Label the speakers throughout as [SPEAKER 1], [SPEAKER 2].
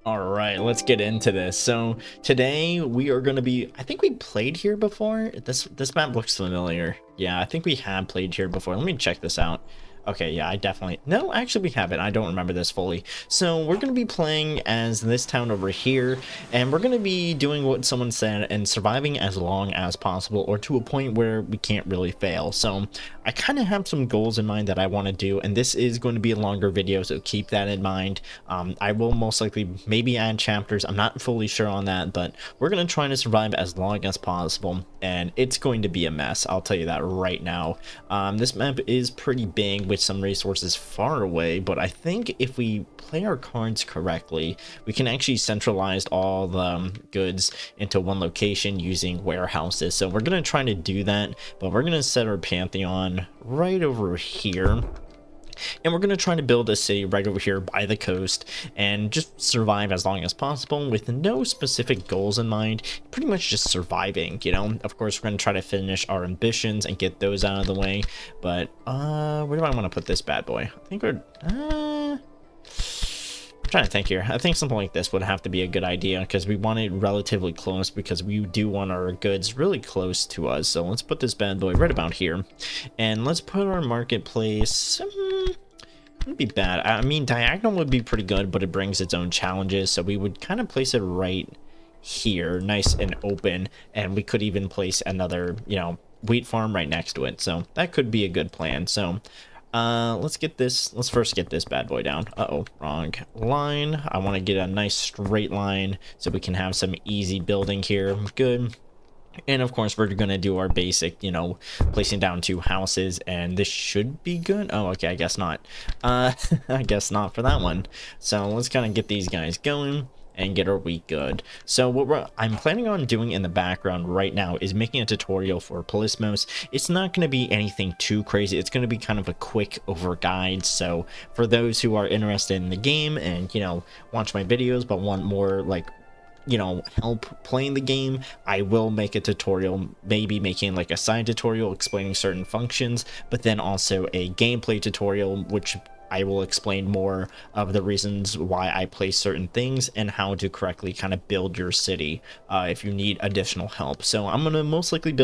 [SPEAKER 1] All right, let's get into this. So today we are going to be, I think we played here before. This map looks familiar. Yeah, I think we have played here before. Let me check this out. Okay, yeah, I definitely, no, actually we haven't. I don't remember this fully. So we're going to be playing as this town over here, and we're going to be doing what someone said and surviving as long as possible, or to a point where we can't really fail. So I kind of have some goals in mind that I want to do, and this is going to be a longer video, so keep that in mind. I will most likely maybe add chapters. I'm not fully sure on that, but we're going to try to survive as long as possible, and it's going to be a mess. I'll tell you that right now. This map is pretty big with some resources far away, but I think if we play our cards correctly, we can actually centralize all the goods into one location using warehouses. So we're going to try to do that, but we're going to set our Pantheon right over here. And we're going to try to build a city right over here by the coast and just survive as long as possible with no specific goals in mind. Pretty much just surviving, you know. Of course, we're going to try to finish our ambitions and get those out of the way. But where do I want to put this bad boy? I think we're I'm trying to think here. I think something like this would have to be a good idea because we want it relatively close, because we do want our goods really close to us. So let's put this bad boy right about here, and let's put our marketplace. Wouldn't be bad. I mean, diagonal would be pretty good, but it brings its own challenges. So we would kind of place it right here, nice and open, and we could even place another, you know, wheat farm right next to it. So that could be a good plan. So let's first get this bad boy down. Wrong line. I want to get a nice straight line so we can have some easy building here. Good. And of course, we're going to do our basic, you know, placing down 2 houses, and this should be good. Oh, okay, I guess not. I guess not for that one. So let's kind of get these guys going and get our wheat good. So what I'm planning on doing in the background right now is making a tutorial for Polismos. It's not going to be anything too crazy. It's going to be kind of a quick over guide. So for those who are interested in the game and, you know, watch my videos but want more, like, you know, help playing the game, I will make a tutorial, maybe making like a side tutorial explaining certain functions, but then also a gameplay tutorial which I will explain more of the reasons why I place certain things and how to correctly kind of build your city if you need additional help. So I'm going to most likely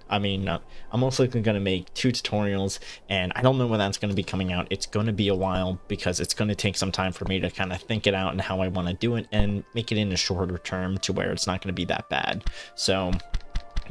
[SPEAKER 1] I'm most likely going to make 2 tutorials, and I don't know when that's going to be coming out. It's going to be a while because it's going to take some time for me to kind of think it out and how I want to do it and make it in a shorter term to where it's not going to be that bad. So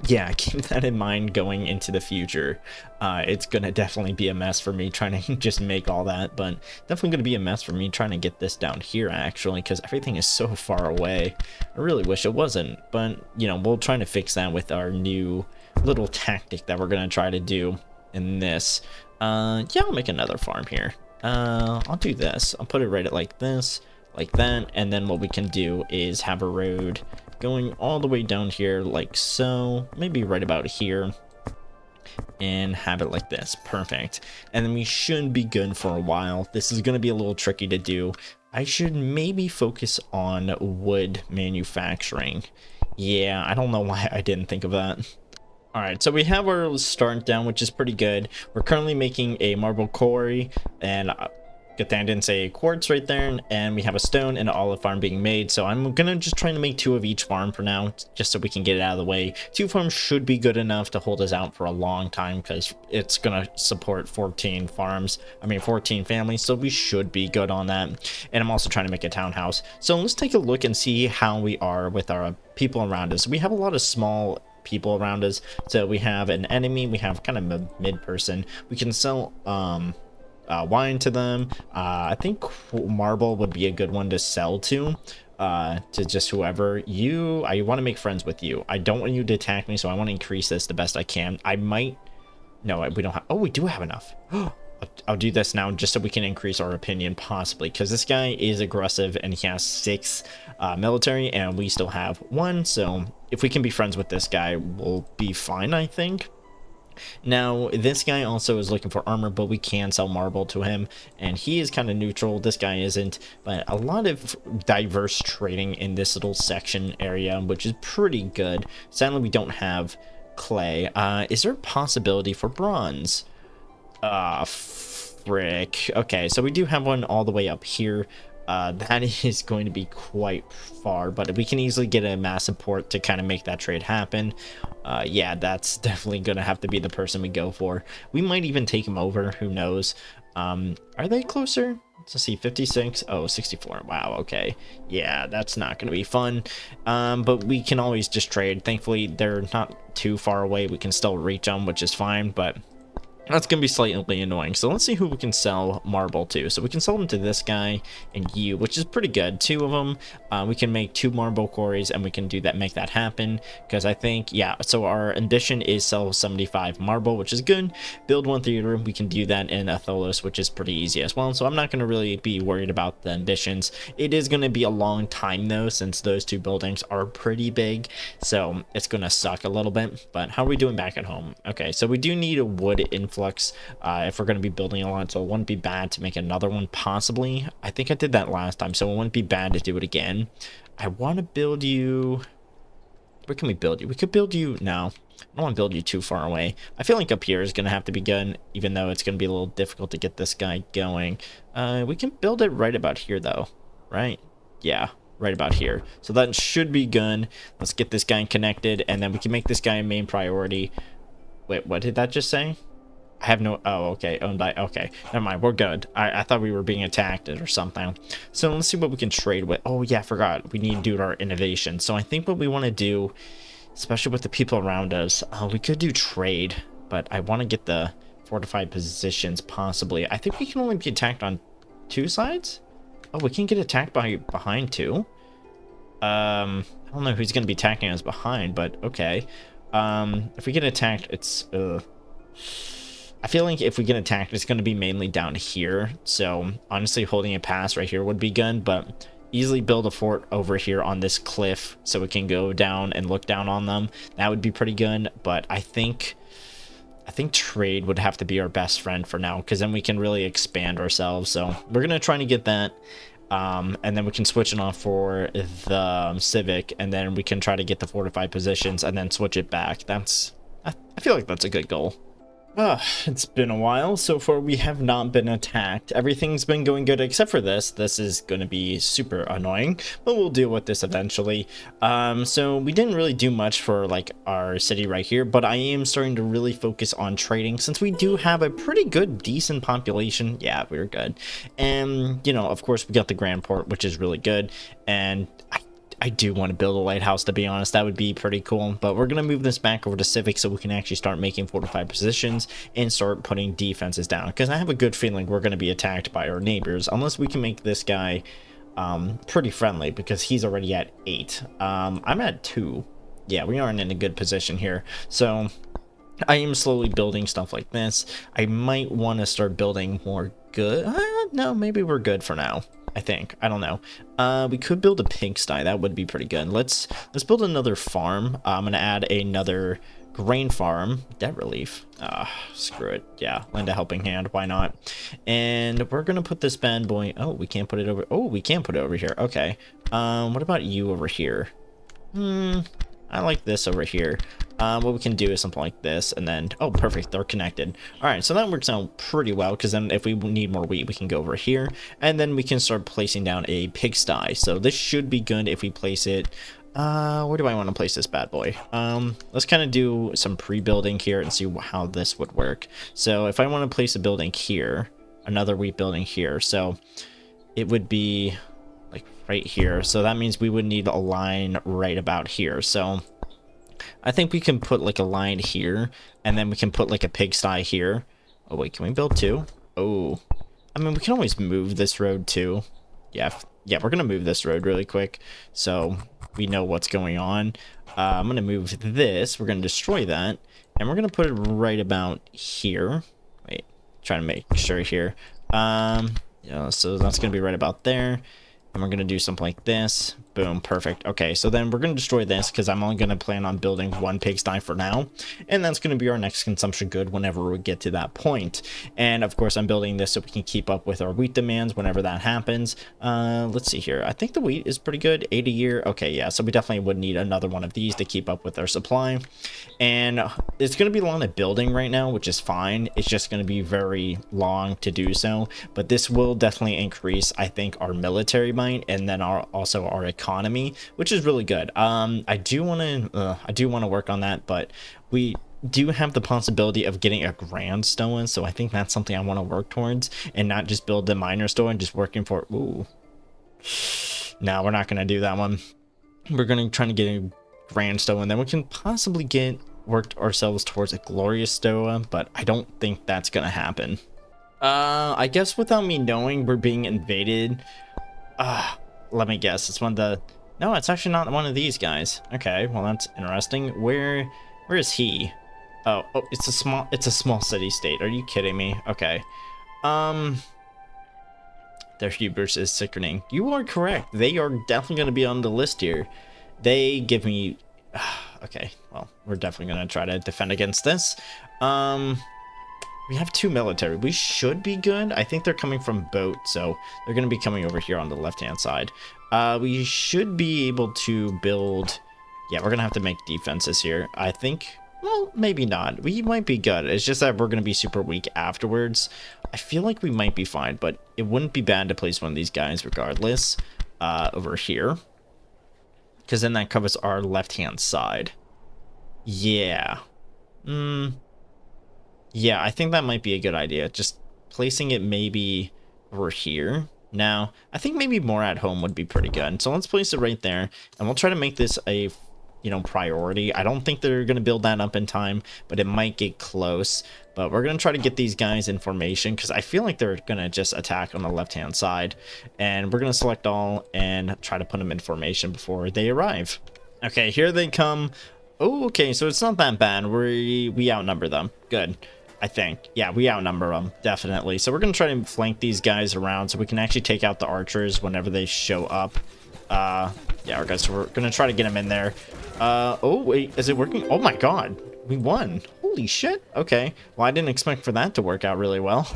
[SPEAKER 1] yeah, keep that in mind going into the future. It's gonna definitely be a mess for me trying to just make all that, but definitely gonna be a mess for me trying to get this down here, actually, because everything is so far away. I really wish it wasn't, but you know, we'll try to fix that with our new little tactic that we're gonna try to do in this. Yeah, I'll make another farm here. I'll do this. I'll put it right at like this, like that, and then what we can do is have a road going all the way down here like so, maybe right about here, and have it like this. Perfect. And then we should be good for a while. This is going to be a little tricky to do. I should maybe focus on wood manufacturing. Yeah, I don't know why I didn't think of that. All right, so we have our start down, which is pretty good. We're currently making a marble quarry, and good thing I didn't say quartz right there, and we have a stone and an olive farm being made. So I'm gonna just try to make 2 of each farm for now, just so we can get it out of the way. 2 farms should be good enough to hold us out for a long time because it's gonna support 14 families, so we should be good on that. And I'm also trying to make a townhouse. So let's take a look and see how we are with our people around us. We have a lot of small people around us. So we have an enemy, we have kind of a mid person. We can sell wine to them. I think marble would be a good one to sell to just whoever. I want to make friends with you. I don't want you to attack me, so I want to increase this the best I can. No, we don't have, oh, we do have enough. I'll do this now just so we can increase our opinion, possibly, because this guy is aggressive and he has 6 military and we still have 1. So if we can be friends with this guy, we'll be fine, I think. Now, this guy also is looking for armor, but we can sell marble to him, and he is kind of neutral. This guy isn't, but a lot of diverse trading in this little section area, which is pretty good. Sadly, we don't have clay. Is there a possibility for bronze? Frick. Okay, so we do have one all the way up here. that is going to be quite far, but we can easily get a massive port to kind of make that trade happen. Yeah, that's definitely gonna have to be the person we go for. We might even take him over, who knows. Are they closer? Let's see, 56. Oh, 64. Wow, okay. Yeah, that's not gonna be fun. But we can always just trade. Thankfully, they're not too far away. We can still reach them, which is fine, but that's going to be slightly annoying. So let's see who we can sell marble to. So we can sell them to this guy and you, which is pretty good. Two of them. We can make 2 marble quarries and we can do that, make that happen. Because I think, yeah, so our ambition is sell 75 marble, which is good. Build 1 theater. We can do that in Athelos, which is pretty easy as well. So I'm not going to really be worried about the ambitions. It is going to be a long time though, since those 2 buildings are pretty big. So it's going to suck a little bit. But how are we doing back at home? Okay, so we do need a wood influx if we're going to be building a lot, so it wouldn't be bad to make another one possibly. I think I did that last time, so it wouldn't be bad to do it again. I want to build you. Where can we build you? We could build you. No, I don't want to build you too far away. I feel like up here is going to have to be good, even though it's going to be a little difficult to get this guy going. We can build it right about here though, right? Yeah, right about here. So that should be good. Let's get this guy connected, and then we can make this guy a main priority. Wait, what did that just say? I have no. Oh, okay. Owned by. Okay, never mind. We're good. I thought we were being attacked or something. So let's see what we can trade with. Oh yeah, I forgot. We need to do our innovation. So I think what we want to do, especially with the people around us, we could do trade, but I want to get the fortified positions possibly. I think we can only be attacked on 2 sides. Oh, we can get attacked by behind too. I don't know who's going to be attacking us behind, but okay. If we get attacked, it's. I feel like if we get attacked, it's going to be mainly down here. So honestly, holding a pass right here would be good, but easily build a fort over here on this cliff so we can go down and look down on them. That would be pretty good. But I think trade would have to be our best friend for now, because then we can really expand ourselves. So we're going to try to get that. And then we can switch it off for the civic, and then we can try to get the fortified positions and then switch it back. I feel like that's a good goal. It's been a while. So far we have not been attacked. Everything's been going good except for this. This is going to be super annoying, but we'll deal with this eventually. So we didn't really do much for like our city right here, but I am starting to really focus on trading since we do have a pretty good, decent population. Yeah, we're good. And, you know, of course we got the Grand Port, which is really good. And I do want to build a lighthouse, to be honest. That would be pretty cool. But we're going to move this back over to Civic so we can actually start making fortified positions and start putting defenses down. Because I have a good feeling we're going to be attacked by our neighbors. Unless we can make this guy pretty friendly, because he's already at 8. I'm at 2. Yeah, we aren't in a good position here. So I am slowly building stuff like this. I might want to start building more good. No, maybe we're good for now. I think. I don't know. We could build a pigsty. That would be pretty good. Let's build another farm. I'm gonna add another grain farm. Debt relief. Screw it. Yeah, lend a helping hand. Why not? And we're gonna put this bad boy. Oh, we can't put it over. Oh, we can put it over here. Okay. What about you over here? I like this over here. What we can do is something like this, and then, oh, perfect, they're connected. All right, so that works out pretty well, because then if we need more wheat, we can go over here, and then we can start placing down a pigsty. So this should be good if we place it. Where do I want to place this bad boy? Let's kind of do some pre-building here and see how this would work. So if I want to place a building here, another wheat building here, so it would be like right here. So that means we would need a line right about here. So I think we can put like a line here, and then we can put like a pigsty here. Oh wait, can we build 2? Oh, I mean, we can always move this road too. Yeah, we're gonna move this road really quick so we know what's going on. I'm gonna move this. We're gonna destroy that, and we're gonna put it right about here. Wait, trying to make sure here. Yeah, so that's gonna be right about there. And we're going to do something like this. Boom, perfect. Okay, so then we're going to destroy this because I'm only going to plan on building one pigsty for now. And that's going to be our next consumption good whenever we get to that point. And of course, I'm building this so we can keep up with our wheat demands whenever that happens. Let's see here. I think the wheat is pretty good. 8 a year. Okay, yeah, so we definitely would need another one of these to keep up with our supply. And it's going to be a lot of building right now, which is fine. It's just going to be very long to do so. But this will definitely increase, I think, our military might and then also our economy, which is really good. I do want to work on that, but we do have the possibility of getting a grand stolen, so I think that's something I want to work towards and not just build the minor store and just working for. Ooh, no, we're not going to do that one. We're going to try to get a grand stolen, then we can possibly get worked ourselves towards a glorious stoa, but I don't think that's going to happen. I guess without me knowing we're being invaded. Let me guess. It's one of the... No, it's actually not one of these guys. Okay, well that's interesting. Where is he? Oh, it's a small city state. Are you kidding me? Okay. Their hubris is sickening. You are correct. They are definitely going to be on the list here. They give me... Okay, well, we're definitely going to try to defend against this. We have 2 military. We should be good. I think they're coming from boat, so they're going to be coming over here on the left-hand side. We should be able to build... Yeah, we're going to have to make defenses here. I think... Well, maybe not. We might be good. It's just that we're going to be super weak afterwards. I feel like we might be fine, but it wouldn't be bad to place one of these guys regardless over here. Because then that covers our left-hand side. Yeah. Yeah, I think that might be a good idea. Just placing it maybe over here. Now, I think maybe more at home would be pretty good. So let's place it right there. And we'll try to make this a, priority. I don't think they're going to build that up in time, but it might get close. But we're going to try to get these guys in formation because I feel like they're going to just attack on the left-hand side. And we're going to select all and try to put them in formation before they arrive. Okay, here they come. Oh, okay, so it's not that bad. We outnumber them. Good. I think. Yeah, we outnumber them, definitely. So we're going to try to flank these guys around so we can actually take out the archers whenever they show up. Yeah, guys, so we're going to try to get them in there. Oh, wait, is it working? Oh my god, we won. Holy shit. Okay, well, I didn't expect for that to work out really well.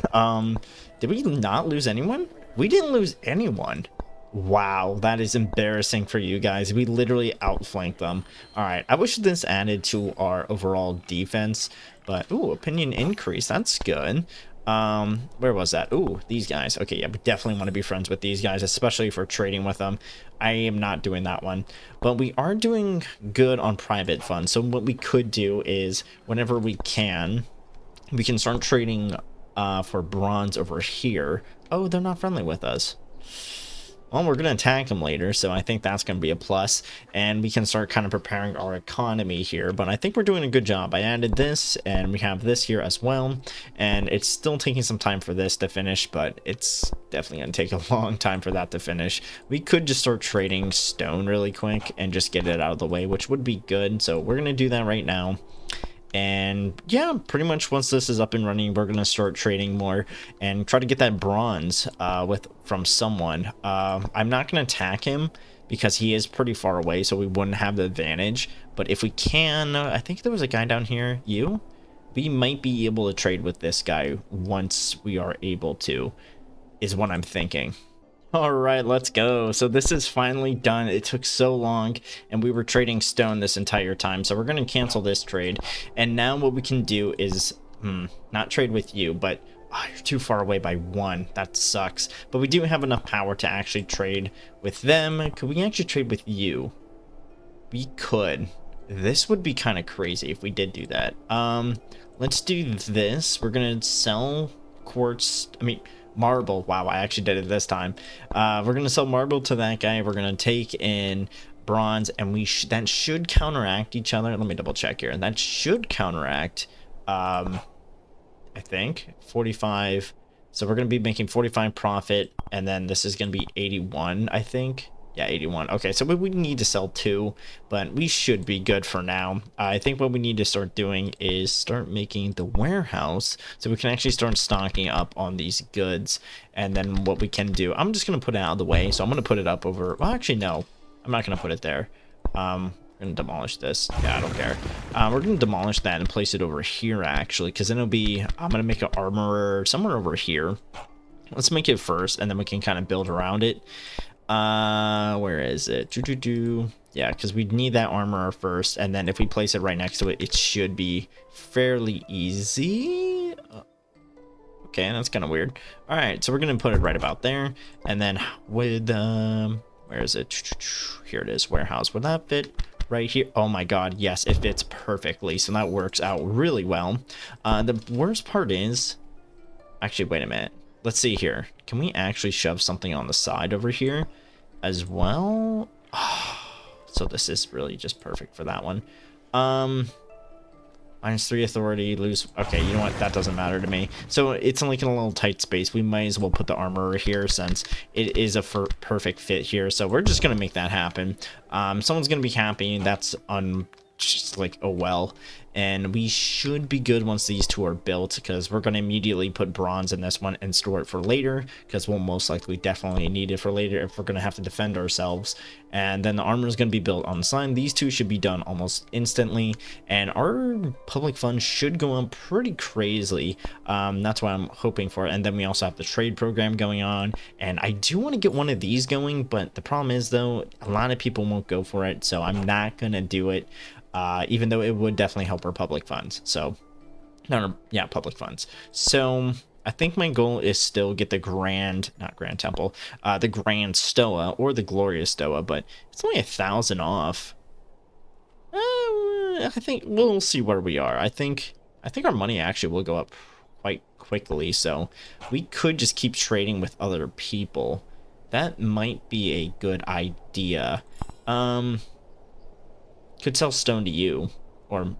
[SPEAKER 1] Did we not lose anyone? We didn't lose anyone. Wow, that is embarrassing for you guys. We literally outflanked them. All right, I wish this added to our overall defense, but ooh, opinion increase. That's good. Where was that? Ooh, these guys. Okay, yeah, we definitely want to be friends with these guys, especially for trading with them. I am not doing that one, but we are doing good on private funds. So what we could do is whenever we can start trading for bronze over here. Oh, they're not friendly with us. Well, we're going to attack them later, so I think that's going to be a plus, and we can start kind of preparing our economy here, but I think we're doing a good job. I added this, and we have this here as well, and it's still taking some time for this to finish, but it's definitely going to take a long time for that to finish. We could just start trading stone really quick and just get it out of the way, which would be good, so we're going to do that right now. And yeah, pretty much once this is up and running, we're going to start trading more and try to get that bronze from someone. I'm not going to attack him because he is pretty far away, so we wouldn't have the advantage. But if we can, I think there was a guy down here. We might be able to trade with this guy once we are able to, is what I'm thinking. All right, let's go. So this is finally done. It took so long, and we were trading stone this entire time. So we're going to cancel this trade. And now what we can do is, not trade with you, but you're too far away by 1. That sucks. But we do have enough power to actually trade with them. Could we actually trade with you? We could. This would be kind of crazy if we did do that. Let's do this. We're going to sell quartz. Marble. Wow, I actually did it this time. We're going to sell marble to that guy. We're going to take in bronze, and that should counteract each other. Let me double check here. That should counteract, I think, 45. So we're going to be making 45 profit, and then this is going to be 81, I think. Yeah, 81. Okay, so we need to sell 2, but we should be good for now. I think what we need to start doing is start making the warehouse so we can actually start stocking up on these goods. And then what we can do, I'm just going to put it out of the way. So I'm going to put it up over, well, actually, no. I'm not gonna put it there. I'm gonna demolish this. Yeah, I don't care. We're gonna demolish that and place it over here actually, because then it'll be, I'm gonna make an armorer somewhere over here. Let's make it first, and then we can kind of build around it. Where is it? Yeah, because we need that armorer first, and then if we place it right next to it, it should be fairly easy. Okay, that's kind of weird. All right, so we're gonna put it right about there, and then with where is it? Here it is, warehouse. Would that fit right here? Oh my god, yes, it fits perfectly, so that works out really well. The worst part is, actually, wait a minute. Let's see here. Can we actually shove something on the side over here as well? Oh, so this is really just perfect for that one. -3 authority, lose. Okay, you know what? That doesn't matter to me. So it's like in a little tight space. We might as well put the armorer here since it is a perfect fit here. So we're just going to make that happen. Someone's going to be happy. That's just like, oh well. And we should be good once these two are built, because we're going to immediately put bronze in this one and store it for later, because we'll most likely definitely need it for later if we're going to have to defend ourselves. And then the armor is going to be built on the side. These two should be done almost instantly, and our public funds should go up pretty crazily. That's what I'm hoping for. And then we also have the trade program going on, and I do want to get one of these going, but the problem is though, a lot of people won't go for it, so I'm not going to do it. Even though it would definitely help our public funds. So, yeah, public funds. So, I think my goal is still get the not Grand Temple, the Grand Stoa or the Glorious Stoa, but it's only 1,000 off. I think we'll see where we are. I think our money actually will go up quite quickly, so we could just keep trading with other people. That might be a good idea. Could sell stone to you, or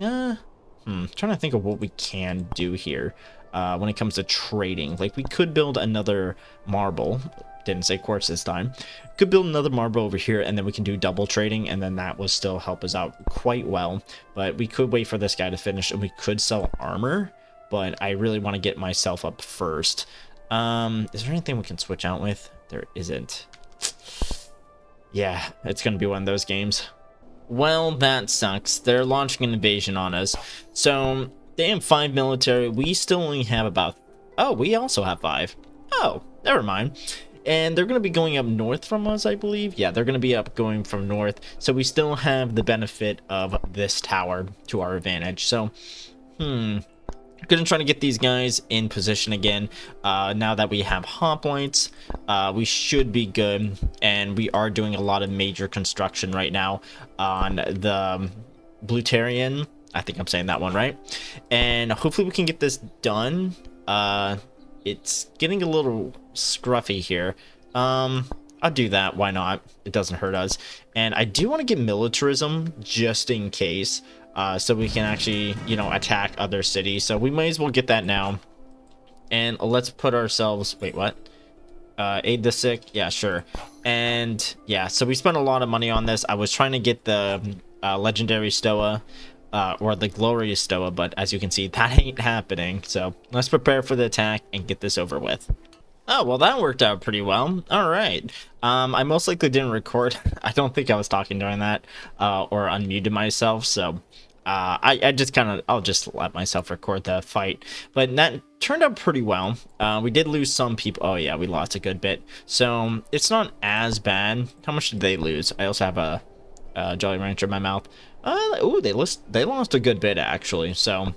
[SPEAKER 1] trying to think of what we can do here when it comes to trading. Like, we could build another marble, didn't say quartz this time, could build another marble over here, and then we can do double trading, and then that will still help us out quite well. But we could wait for this guy to finish, and we could sell armor, but I really want to get myself up first. Is there anything we can switch out with? There isn't. Yeah, it's gonna be one of those games. Well, that sucks. They're launching an invasion on us. So, they have 5 military. We still only have about... Oh, we also have 5. Oh, never mind. And they're going to be going up north from us, I believe. Yeah, they're going to be going from north. So, we still have the benefit of this tower to our advantage. So, gonna try to get these guys in position again. Now that we have hoplites, we should be good, and we are doing a lot of major construction right now on the Blutarian. I think I'm saying that one right, and hopefully we can get this done. It's getting a little scruffy here. I'll do that, why not? It doesn't hurt us. And I do want to get militarism just in case, so we can actually, you know, attack other cities. So we might as well get that now. And let's put ourselves, wait, what? Aid the sick, yeah, sure. And yeah, so we spent a lot of money on this. I was trying to get the legendary Stoa, or the glorious Stoa, but as you can see, that ain't happening. So let's prepare for the attack and get this over with. Oh, well, that worked out pretty well. All right. I most likely didn't record. I don't think I was talking during that, or unmuted myself. So I just I'll just let myself record the fight. But that turned out pretty well. We did lose some people. Oh, yeah, we lost a good bit. So it's not as bad. How much did they lose? I also have a Jolly Rancher in my mouth. Ooh, they lost a good bit, actually. So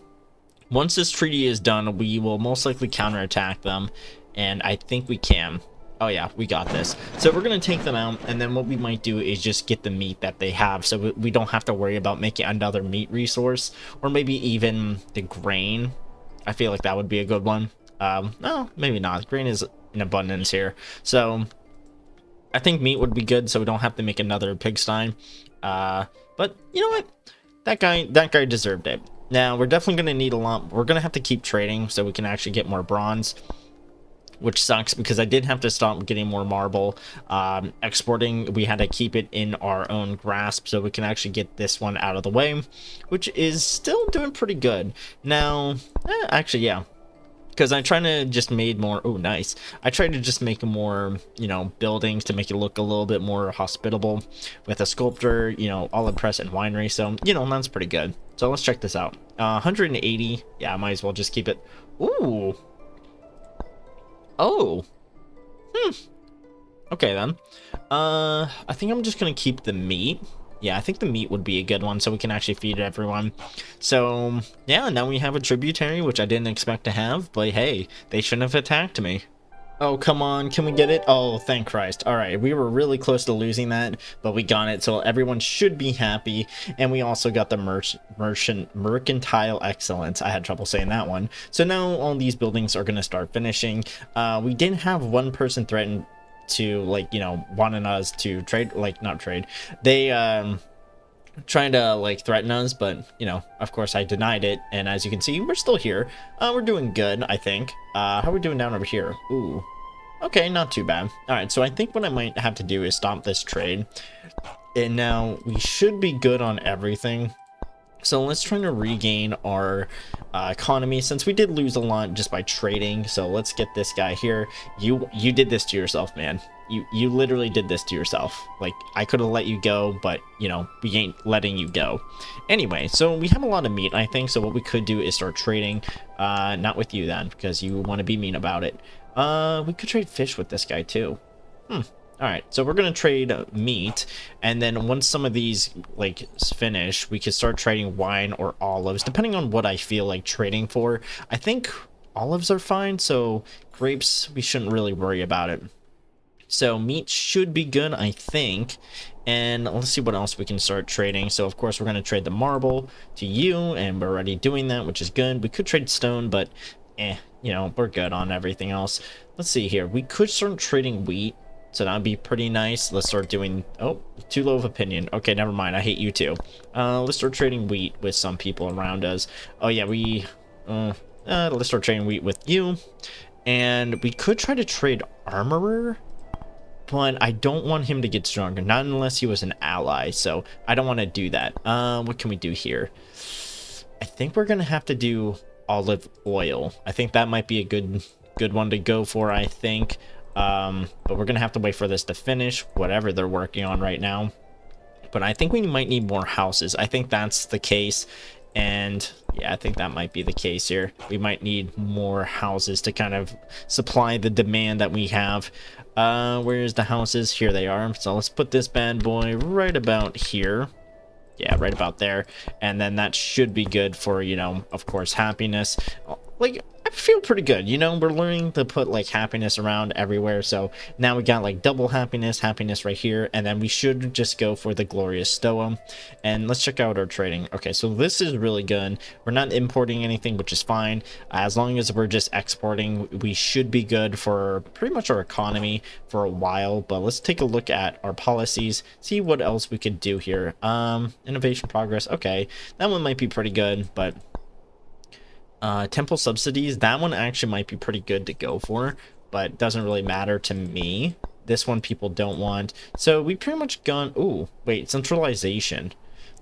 [SPEAKER 1] once this treaty is done, we will most likely counterattack them. And I think we can. Oh yeah, we got this. So we're going to take them out, and then what we might do is just get the meat that they have, so we don't have to worry about making another meat resource, or maybe even the grain. I feel like that would be a good one. No, maybe not. Grain is in abundance here. So I think meat would be good, so we don't have to make another pigsty. But you know what? That guy deserved it. Now, we're definitely going to need a lot. We're going to have to keep trading so we can actually get more bronze, which sucks because I did have to stop getting more marble. Exporting, we had to keep it in our own grasp so we can actually get this one out of the way, which is still doing pretty good. Now, actually, yeah. because I try to just made more. Oh, nice. I tried to just make more, you know, buildings to make it look a little bit more hospitable with a sculptor, you know, olive press and winery. So, you know, that's pretty good. So let's check this out. 180. Yeah, I might as well just keep it. Ooh. Oh. Okay then. I think I'm just gonna keep the meat. Yeah, I think the meat would be a good one so we can actually feed everyone. So, yeah, now we have a tributary, which I didn't expect to have, but hey, they shouldn't have attacked me. Oh, come on, can we get it? Oh, thank Christ. All right, we were really close to losing that, but we got it, so everyone should be happy. And we also got the mercantile excellence. I had trouble saying that one. So now all these buildings are going to start finishing. We didn't have one person threaten to, like, you know, wanting us to trade, like, not trade. They trying to like threaten us, but you know, of course I denied it, and as you can see, we're still here. We're doing good, I think. How are we doing down over here? Ooh, okay, not too bad. All right, so I think what I might have to do is stop this trade, and now we should be good on everything. So let's try to regain our economy, since we did lose a lot just by trading. So let's get this guy here. You did this to yourself, man. You literally did this to yourself. Like, I could have let you go, but you know, we ain't letting you go. Anyway, so we have a lot of meat, I think. So what we could do is start trading. Not with you then, because you want to be mean about it. We could trade fish with this guy too. All right, so we're gonna trade meat, and then once some of these like finish, we could start trading wine or olives, depending on what I feel like trading for. I think olives are fine, so grapes, we shouldn't really worry about it. So meat should be good, I think. And let's see what else we can start trading. So of course we're gonna trade the marble to you, and we're already doing that, which is good. We could trade stone, but you know, we're good on everything else. Let's see here. We could start trading wheat. So that'd be pretty nice. Let's start doing... Oh, too low of opinion. Okay, never mind. I hate you too. Let's start trading wheat with some people around us. Oh yeah, let's start trading wheat with you. And we could try to trade armorer, but I don't want him to get stronger. Not unless he was an ally. So I don't want to do that. What can we do here? I think we're gonna have to do olive oil. I think that might be a good one to go for, I think. But we're gonna have to wait for this to finish, whatever they're working on right now. But I think we might need more houses. I think that's the case, and yeah, I think that might be the case here. We might need more houses to kind of supply the demand that we have. Where's the houses? Here they are. So let's put this bad boy right about here. Yeah, right about there. And then that should be good for, you know, of course, happiness. Like, I feel pretty good, you know. We're learning to put like happiness around everywhere. So now we got like double happiness right here, and then we should just go for the glorious stoa. And let's check out our trading. Okay, so this is really good. We're not importing anything, which is fine. As long as we're just exporting, we should be good for pretty much our economy for a while. But let's take a look at our policies, see what else we could do here. Innovation progress. Okay, that one might be pretty good, but temple subsidies, that one actually might be pretty good to go for, but doesn't really matter to me. This one people don't want, so we pretty much gone... Ooh, wait, centralization.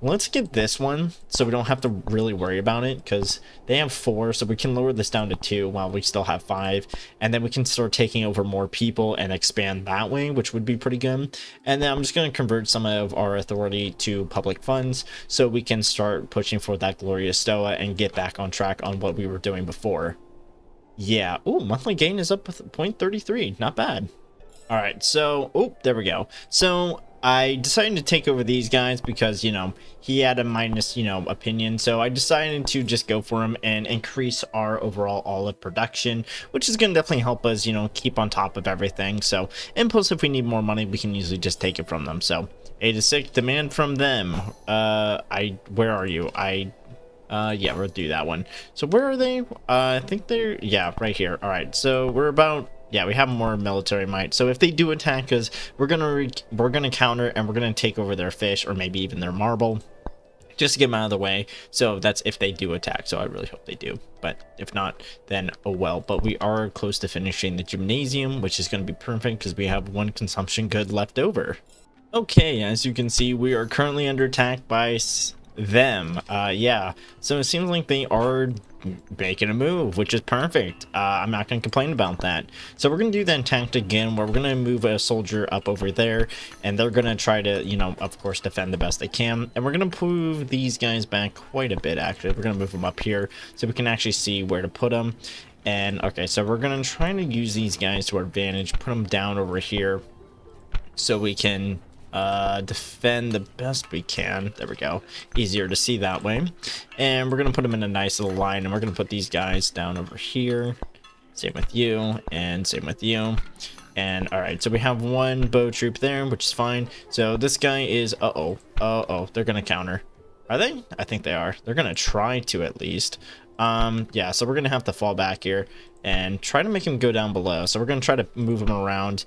[SPEAKER 1] Let's get this one so we don't have to really worry about it, because they have 4, so we can lower this down to 2 while we still have 5, and then we can start taking over more people and expand that way, which would be pretty good. And then I'm just going to convert some of our authority to public funds so we can start pushing for that glorious stoa and get back on track on what we were doing before. Yeah. Ooh, monthly gain is up 0.33. Not bad. All right, so there we go. So I decided to take over these guys because, you know, he had a minus, you know, opinion. So I decided to just go for him and increase our overall olive production, which is going to definitely help us, you know, keep on top of everything. So, and plus, if we need more money, we can usually just take it from them. So 8 to 6, demand from them. Where are you? Yeah, we'll do that one. So where are they? I think they're, yeah, right here. All right, so we're about... Yeah, we have more military might. So if they do attack us, we're gonna counter, and we're gonna take over their fish, or maybe even their marble, just to get them out of the way. So that's if they do attack. So I really hope they do. But if not, then oh well. But we are close to finishing the gymnasium, which is going to be perfect because we have 1 consumption good left over. Okay, as you can see, we are currently under attack by them. Yeah, so it seems like they are making a move, which is perfect. I'm not gonna complain about that. So we're gonna do that tactic again, where we're gonna move a soldier up over there, and they're gonna try to, you know, of course, defend the best they can. And we're gonna move these guys back quite a bit. Actually, we're gonna move them up here so we can actually see where to put them. And okay, so we're gonna try to use these guys to our advantage, put them down over here so we can defend the best we can. There we go, easier to see that way. And we're gonna put them in a nice little line, and we're gonna put these guys down over here. Same with you, and same with you. And all right, so we have one bow troop there, which is fine. So this guy is they're gonna counter. Are they? I think they are. They're gonna try to, at least. Yeah, so we're gonna have to fall back here and try to make him go down below. So we're gonna try to move him around.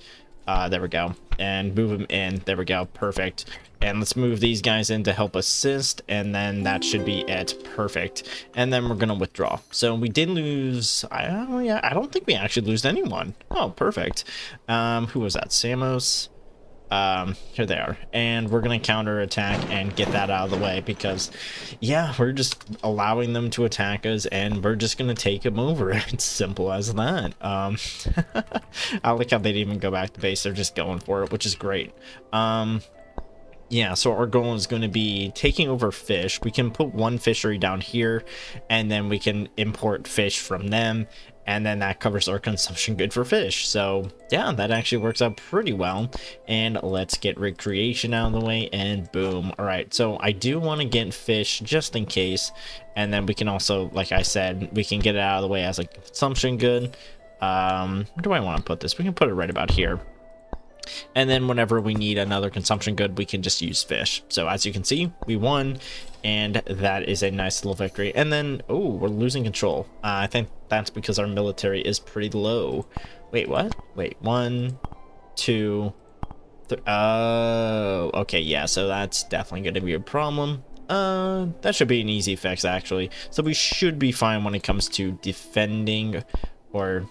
[SPEAKER 1] There we go, and move him in. There we go, perfect. And let's move these guys in to help assist, and then that should be it. Perfect. And then we're gonna withdraw. So we did lose, yeah, I don't think we actually lose anyone. Oh, perfect. Who was that? Samos. Here they are, and we're gonna counter attack and get that out of the way, because yeah, we're just allowing them to attack us, and we're just gonna take them over. It's simple as that. I like how they didn't even go back to base, they're just going for it, which is great. Yeah, so our goal is going to be taking over fish. We can put one fishery down here, and then we can import fish from them, and then that covers our consumption good for fish. So yeah, that actually works out pretty well. And let's get recreation out of the way, and boom. All right, so I do want to get fish just in case, and then we can also, like I said, we can get it out of the way as a consumption good. Where do I want to put this? We can put it right about here. And then whenever we need another consumption good, we can just use fish. So as you can see, we won, and that is a nice little victory. And then, oh, we're losing control. I think that's because our military is pretty low. Wait, what? Wait, 1, 2, 3. Oh, okay, yeah, so that's definitely going to be a problem. That should be an easy fix, actually. So we should be fine when it comes to defending or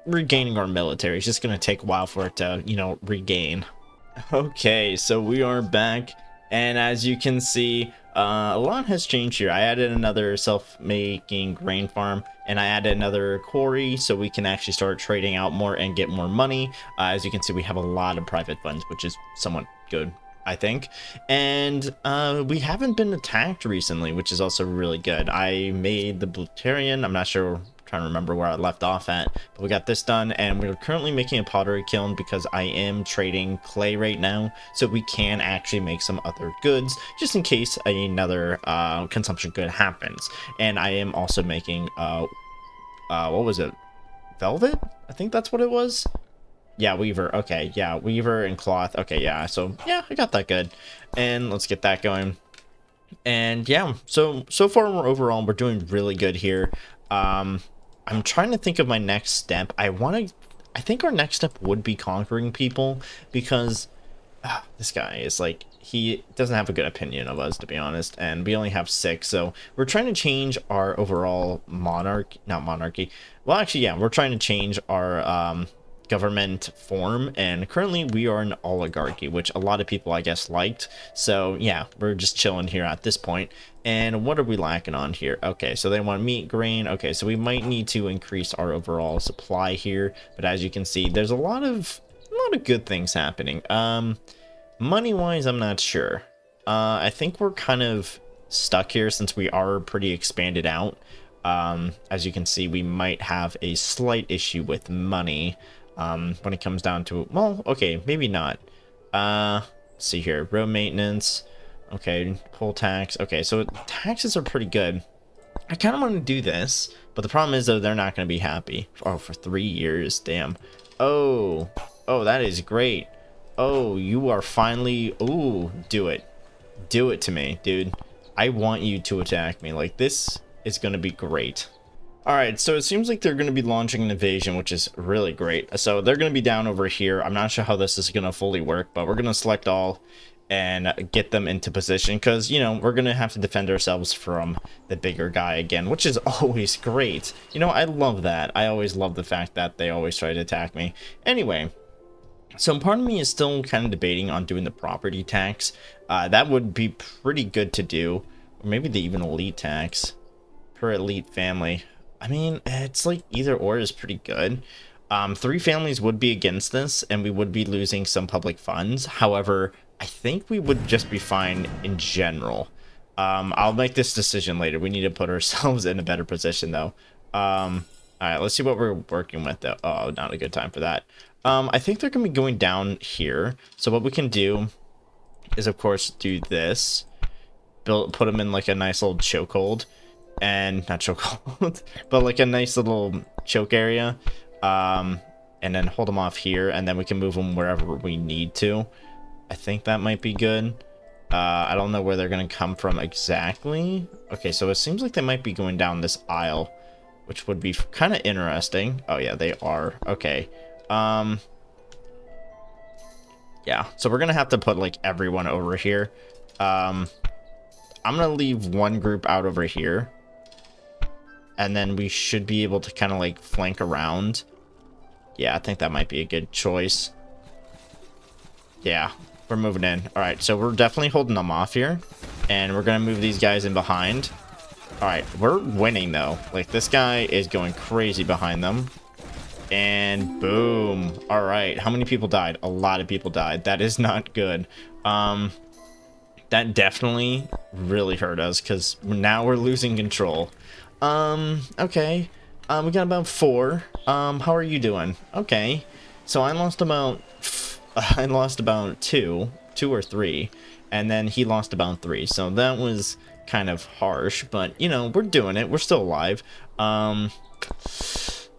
[SPEAKER 1] regaining our military. It's just gonna take a while for it to, you know, regain. Okay, so we are back, and as you can see, a lot has changed here. I added another self-making grain farm, and I added another quarry so we can actually start trading out more and get more money. As you can see, we have a lot of private funds, which is somewhat good, I think. And we haven't been attacked recently, which is also really good. I made the Blutarian. I'm not sure, trying to remember where I left off at, but we got this done, and we're currently making a pottery kiln because I am trading clay right now, so we can actually make some other goods just in case another consumption good happens. And I am also making what was it, velvet? I think that's what it was. Yeah, weaver. Okay, yeah, weaver and cloth. Okay, yeah, so yeah, I got that good. And let's get that going. And yeah, so far overall we're doing really good here. I'm trying to think of my next step. I think our next step would be conquering people, because this guy is like, he doesn't have a good opinion of us, to be honest, and we only have 6, so we're trying to change our overall not monarchy. Well, actually, yeah, we're trying to change our government form, and currently we are an oligarchy, which a lot of people, I guess, liked. So yeah, we're just chilling here at this point. And what are we lacking on here? Okay, so they want meat, grain. Okay, so we might need to increase our overall supply here, but as you can see, there's a lot of good things happening. Money wise, I'm not sure. I think we're kind of stuck here since we are pretty expanded out. As you can see, we might have a slight issue with money when it comes down to, well, okay, maybe not. Let's see here, road maintenance. Okay, poll tax. Okay, so taxes are pretty good. I kind of want to do this, but the problem is, though, they're not going to be happy. Oh, for 3 years, damn. Oh, that is great. Oh, you are finally, ooh, do it. Do it to me, dude. I want you to attack me. Like, this is going to be great. Alright, so it seems like they're going to be launching an invasion, which is really great. So they're going to be down over here. I'm not sure how this is going to fully work, but we're going to select all and get them into position, because, you know, we're going to have to defend ourselves from the bigger guy again, which is always great. You know, I love that. I always love the fact that they always try to attack me. Anyway, so part of me is still kind of debating on doing the property tax. That would be pretty good to do. Or maybe the even elite tax per elite family. I mean, it's like either or is pretty good. 3 families would be against this, and we would be losing some public funds. However, I think we would just be fine in general. I'll make this decision later. We need to put ourselves in a better position, though. All right, let's see what we're working with, though. Oh, not a good time for that. I think they're going to be going down here. So what we can do is, of course, do this. Put them in, like, a nice little chokehold. And, not chokehold, but, like, a nice little choke area. And then hold them off here, and then we can move them wherever we need to. I think that might be good. I don't know where they're going to come from exactly. Okay, so it seems like they might be going down this aisle, which would be kind of interesting. Oh, yeah, they are. Okay. Yeah, so we're going to have to put, like, everyone over here. I'm going to leave one group out over here. And then we should be able to kind of, like, flank around. Yeah, I think that might be a good choice. Yeah, we're moving in. All right, so we're definitely holding them off here. And we're going to move these guys in behind. All right, we're winning, though. Like, this guy is going crazy behind them. And boom. All right, how many people died? A lot of people died. That is not good. That definitely really hurt us because now we're losing control. Okay. We got about 4. How are you doing? Okay. So I lost about 2 or 3, and then he lost about 3. So that was kind of harsh, but you know, we're doing it. We're still alive.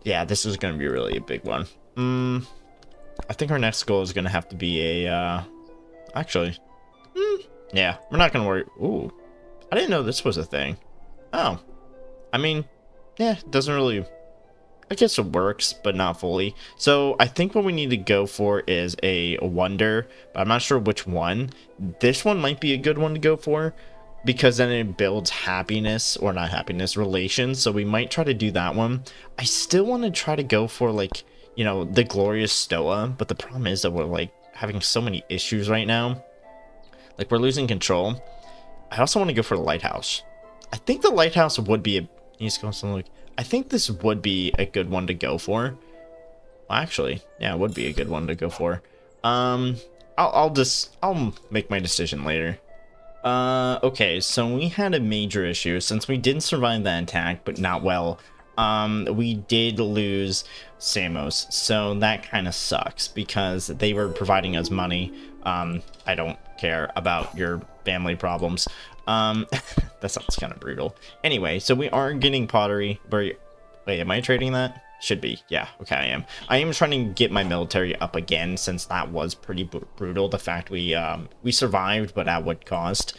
[SPEAKER 1] Yeah, this is going to be really a big one. I think our next goal is going to have to be a, actually, yeah, we're not going to worry. Ooh, I didn't know this was a thing. Oh, I mean, yeah, it doesn't really, I guess it works, but not fully. So I think what we need to go for is a wonder, but I'm not sure which one. This one might be a good one to go for because then it builds happiness, or not happiness, relations. So we might try to do that one. I still want to try to go for, like, you know, the glorious Stoa, but the problem is that we're like having so many issues right now. Like, we're losing control. I also want to go for the lighthouse. I think the lighthouse would be a, I think this would be a good one to go for. Well, actually, yeah, it would be a good one to go for. I'll make my decision later. Okay, so we had a major issue since we didn't survive that attack, but not well. We did lose Samos, so that kind of sucks because they were providing us money. I don't care about your family problems. That sounds kind of brutal. Anyway, so we are getting pottery. Wait, am I trading that? Should be. Yeah, okay, I am. I am trying to get my military up again since that was pretty brutal. The fact we survived, but at what cost?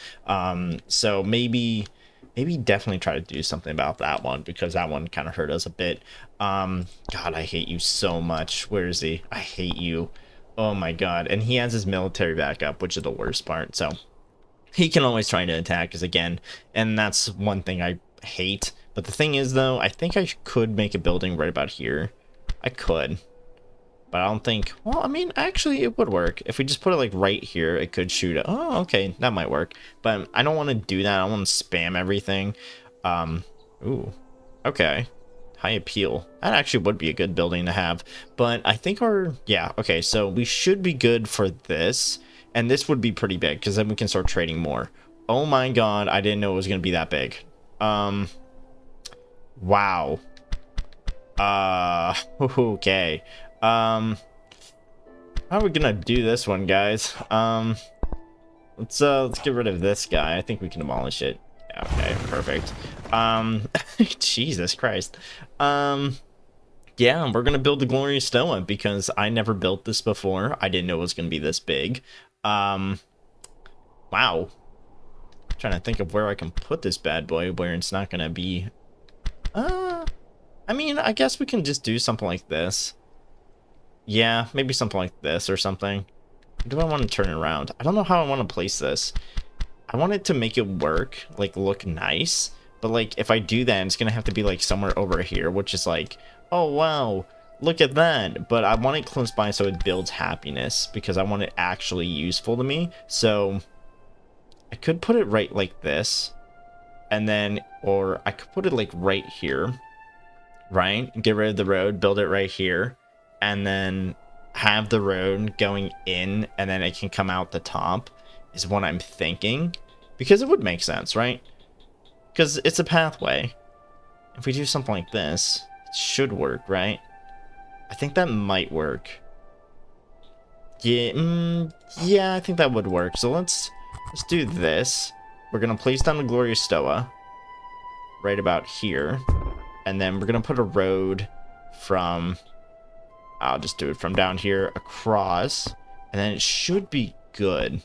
[SPEAKER 1] So maybe definitely try to do something about that one because that one kind of hurt us a bit. God, I hate you so much. Where is he? I hate you. Oh my god. And he has his military back up, which is the worst part. So he can always try to attack us again, and that's one thing I hate. But the thing is, though, I think I could make a building right about here. I could. But I don't think... Well, I mean, actually, it would work. If we just put it, like, right here, it could shoot it. Oh, okay, that might work. But I don't want to do that. I want to spam everything. Ooh. Okay. High appeal. That actually would be a good building to have. But I think our... Yeah, okay, so we should be good for this. And this would be pretty big, because then we can start trading more. Oh my god, I didn't know it was going to be that big. Wow. Okay. How are we gonna do this one, guys? Let's get rid of this guy. I think we can demolish it. Okay, perfect. Jesus Christ. Yeah, we're gonna build the Glorious Stoa because I never built this before. I didn't know it was gonna be this big. Wow. Trying to think of where I can put this bad boy where it's not gonna be. I mean, I guess we can just do something like this. Yeah, maybe something like this or something. Do I want to turn it around? I don't know how I want to place this. I want it to make it work, like look nice. But like, if I do that, it's gonna have to be like somewhere over here, which is like, oh wow, look at that. But I want it close by so it builds happiness because I want it actually useful to me. So I could put it right like this. and then, or I could put it like right here, right? Get rid of the road, build it right here, and then have the road going in, and then it can come out the top, is what I'm thinking, because it would make sense, right? Because it's a pathway. If we do something like this, it should work, right? I think that might work. Yeah, yeah, I think that would work. So let's do this. We're gonna place down the Glorious Stoa right about here, and then we're gonna put a road from, I'll just do it from down here across, and then it should be good.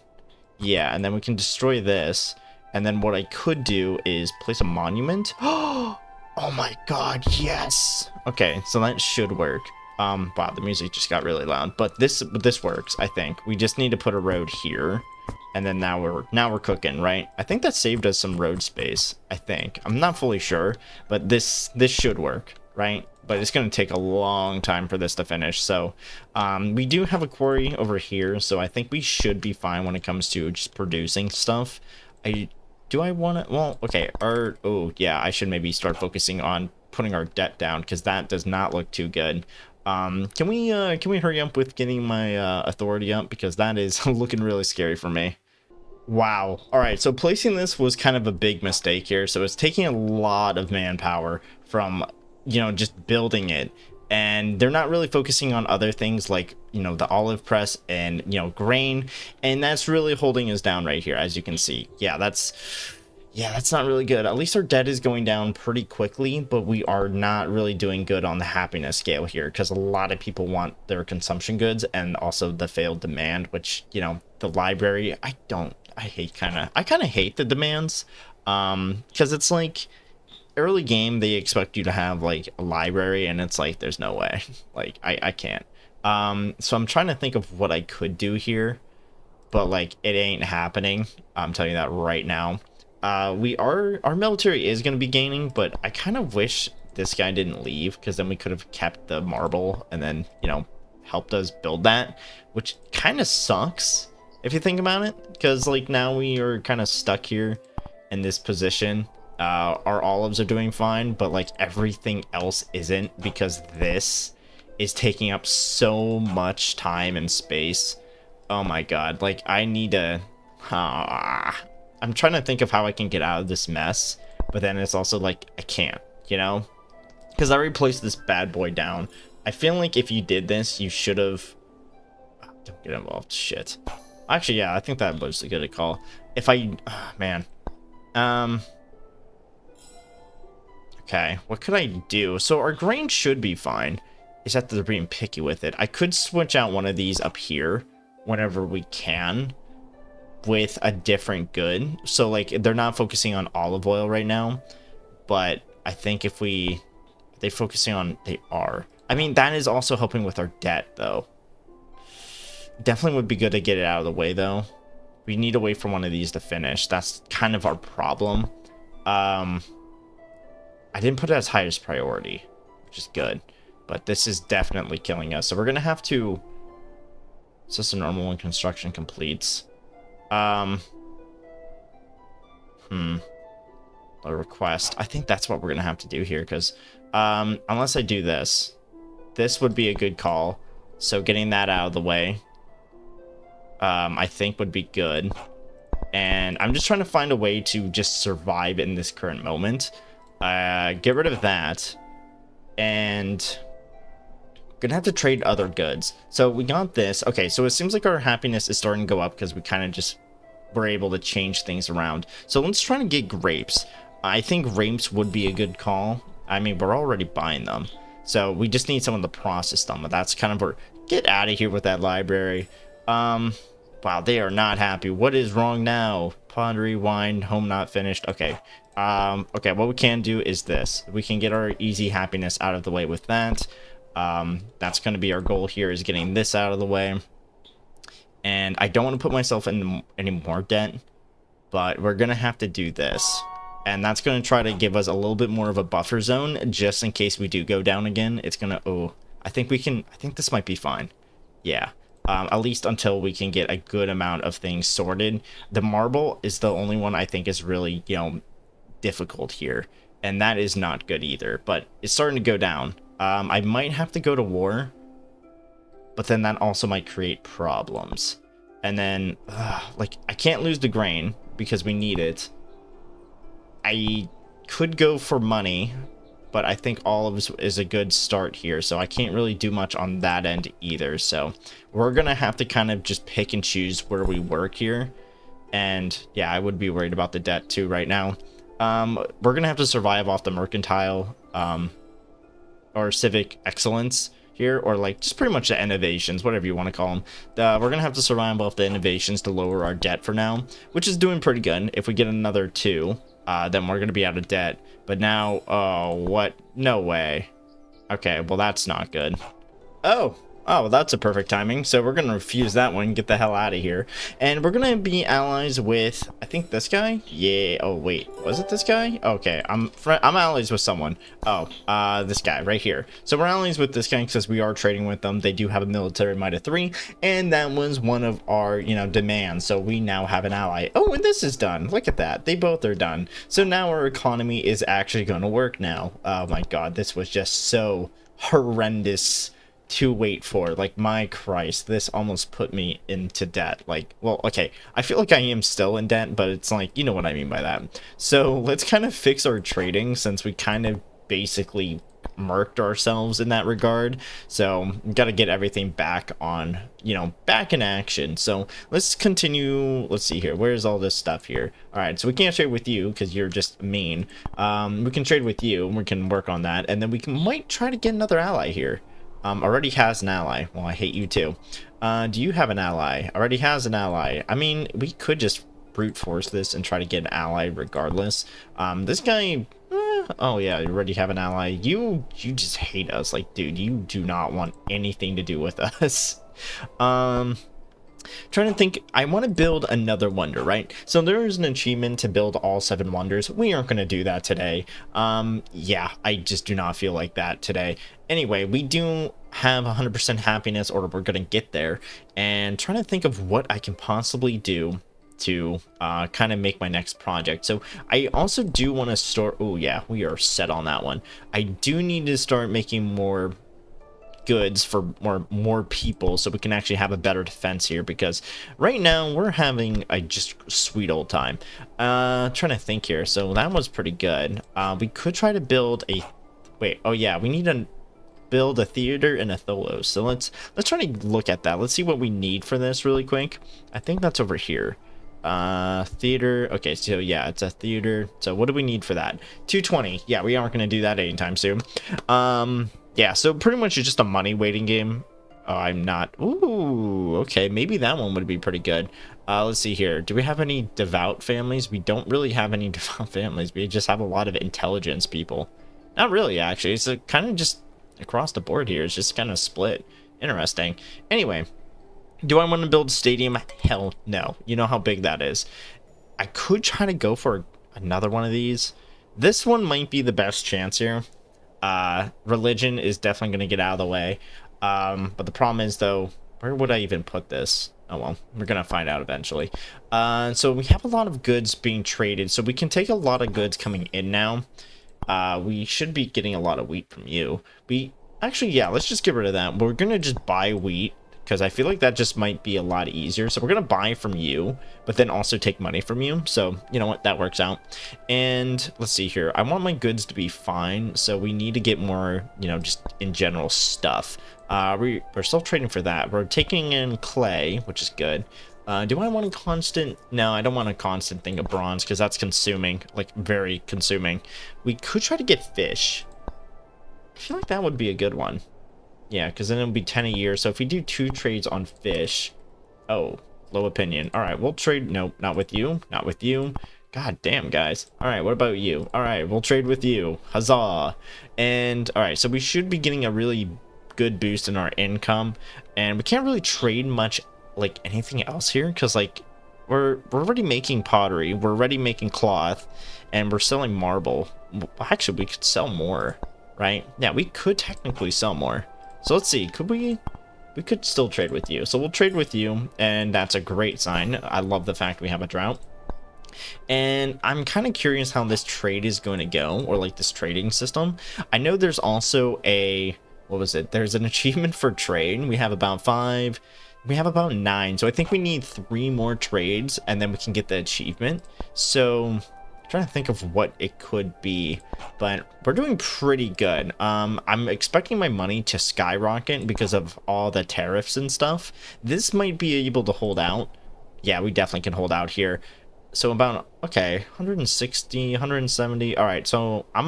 [SPEAKER 1] Yeah, and then we can destroy this, and then what I could do is place a monument. Oh my god, yes. Okay, so that should work. Wow, the music just got really loud, but this works, I think. We just need to put a road here, and then now we're cooking, right? I think that saved us some road space, I think. I'm not fully sure, but this should work, right? But it's going to take a long time for this to finish. So we do have a quarry over here, so I think we should be fine when it comes to just producing stuff. Do I want to, well, okay, oh yeah, I should maybe start focusing on putting our debt down, because that does not look too good. Can we hurry up with getting my authority up, because that is looking really scary for me. Wow. All right, so placing this was kind of a big mistake here. So it's taking a lot of manpower from, you know, just building it, and they're not really focusing on other things like, you know, the olive press and, you know, grain, and that's really holding us down right here, as you can see. Yeah, that's not really good. At least our debt is going down pretty quickly, but we are not really doing good on the happiness scale here, because a lot of people want their consumption goods, and also the failed demand, which, you know, the library, I kind of hate the demands, because it's like, early game they expect you to have like a library, and it's like, there's no way. Like I can't. So I'm trying to think of what I could do here, but like, it ain't happening. I'm telling you that right now. Our military is going to be gaining, but I kind of wish this guy didn't leave, because then we could have kept the marble and then, you know, helped us build that, which kind of sucks if you think about it, because like, now we are kind of stuck here in this position. Our olives are doing fine, but like, everything else isn't, because this is taking up so much time and space. Oh my god, like, I need to, I'm trying to think of how I can get out of this mess, but then it's also like, I can't, you know, because I already placed this bad boy down. I feel like if you did this, you should have, don't get involved, shit. Actually, yeah, I think that was a good call. If I, man, okay, what could I do? So our grain should be fine. It's that they're being picky with it. I could switch out one of these up here whenever we can with a different good. So like, they're not focusing on olive oil right now, but I think if they focusing on, they are. I mean, that is also helping with our debt though. Definitely would be good to get it out of the way though. We need to wait for one of these to finish. That's kind of our problem. I didn't put it as highest priority, which is good, but this is definitely killing us. So we're gonna have to. System normal when construction completes. A request. I think that's what we're gonna have to do here, because unless I do this, this would be a good call. So getting that out of the way, I think would be good. And I'm just trying to find a way to just survive in this current moment. Get rid of that, and gonna have to trade other goods. So we got this. Okay, so it seems like our happiness is starting to go up, because we kind of just were able to change things around. So let's try to get grapes. I think grapes would be a good call. I mean, we're already buying them, so we just need someone to process them. But that's kind of where, get out of here with that library. Wow, they are not happy. What is wrong now? Pottery, wine, home not finished. Okay. Okay, what we can do is this. We can get our easy happiness out of the way with that. That's going to be our goal here, is getting this out of the way. And I don't want to put myself in any more debt, but we're going to have to do this. And that's going to try to give us a little bit more of a buffer zone, just in case we do go down again. It's going to, oh, I think this might be fine. Yeah. At least until we can get a good amount of things sorted. The marble is the only one I think is really, you know, difficult here, and that is not good either, but it's starting to go down. I might have to go to war, but then that also might create problems. And then, like, I can't lose the grain because we need it. I could go for money, but I think olives is a good start here, so I can't really do much on that end either. So we're gonna have to kind of just pick and choose where we work here. And yeah, I would be worried about the debt too right now. We're gonna have to survive off the mercantile or civic excellence here, or like just pretty much the innovations, whatever you want to call them. We're gonna have to survive off the innovations to lower our debt for now, which is doing pretty good. If we get another 2, then we're gonna be out of debt. But now, oh, what? No way. Okay, well that's not good. Oh, well, that's a perfect timing. So we're gonna refuse that one, get the hell out of here, and we're gonna be allies with, I think, this guy. Yeah. Oh wait, was it this guy? Okay, I'm allies with someone. Oh, this guy right here. So we're allies with this guy because we are trading with them. They do have a military might of 3, and that was one of our, demands. So we now have an ally. Oh, and this is done. Look at that. They both are done. So now our economy is actually going to work now. Oh my God, this was just so horrendous to wait for. Like, my Christ, this almost put me into debt. Like, well, okay, I feel like I am still in debt, but it's like, you know what I mean by that. So let's kind of fix our trading, since we kind of basically murked ourselves in that regard. So we got to get everything back on, back in action. So let's continue. Let's see here, where's all this stuff here? All right, so we can't trade with you because you're just mean. We can trade with you, and we can work on that, and then we might try to get another ally here. Already has an ally. Well, I hate you too. Do you have an ally? Already has an ally. I mean, we could just brute force this and try to get an ally regardless. This guy, oh yeah, you already have an ally. You just hate us. Like, dude, you do not want anything to do with us. Trying to think, I want to build another wonder, right? So there is an achievement to build all 7 wonders. We aren't going to do that today. Yeah, I just do not feel like that today. Anyway, we do have 100% happiness, or we're going to get there, and trying to think of what I can possibly do to kind of make my next project. So I also do want to start, oh yeah, we are set on that one. I do need to start making more goods for more people, so we can actually have a better defense here, because right now we're having a just sweet old time. Trying to think here. So that was pretty good. We could try to build a, wait, oh yeah, we need to build a theater and a tholos. So let's try to look at that. Let's see what we need for this really quick. I think that's over here. Theater. Okay, so yeah, it's a theater. So what do we need for that? 220. Yeah, we aren't going to do that anytime soon. Yeah, so pretty much it's just a money waiting game. Oh, I'm not. Ooh, okay, maybe that one would be pretty good. Let's see here. Do we have any devout families? We don't really have any devout families. We just have a lot of intelligence people. Not really, actually. It's kind of just across the board here. It's just kind of split. Interesting. Anyway, do I want to build a stadium? Hell no. You know how big that is. I could try to go for another one of these. This one might be the best chance here. Religion is definitely going to get out of the way. But the problem is, though, where would I even put this? Oh, well, we're going to find out eventually. So we have a lot of goods being traded, so we can take a lot of goods coming in now. We should be getting a lot of wheat from you. Actually, yeah, let's just get rid of that. We're going to just buy wheat, because I feel like that just might be a lot easier. So we're going to buy from you, but then also take money from you. So, you know what? That works out. And let's see here. I want my goods to be fine. So we need to get more, just in general stuff. We're still trading for that. We're taking in clay, which is good. Do I want a constant? No, I don't want a constant thing of bronze, because that's consuming, like very consuming. We could try to get fish. I feel like that would be a good one. Yeah, because then it'll be 10 a year. So if we do 2 trades on fish, oh, low opinion. All right, we'll trade. Nope, not with you. Not with you. God damn, guys. All right, what about you? All right, we'll trade with you. Huzzah. And all right, so we should be getting a really good boost in our income. And we can't really trade much, like anything else here, because like we're already making pottery. We're already making cloth, and we're selling marble. Actually, we could sell more, right? Yeah, we could technically sell more. So let's see, could we could still trade with you. So we'll trade with you, and that's a great sign. I love the fact we have a drought. And I'm kind of curious how this trade is going to go, or like this trading system. I know there's also a, what was it? There's an achievement for trade. We have about 5, we have about 9. So I think we need 3 more trades and then we can get the achievement. So I'm trying to think of what it could be, but we're doing pretty good. I'm expecting my money to skyrocket because of all the tariffs and stuff. This might be able to hold out. Yeah, we definitely can hold out here. So about, okay, 160, 170. All right, so I'm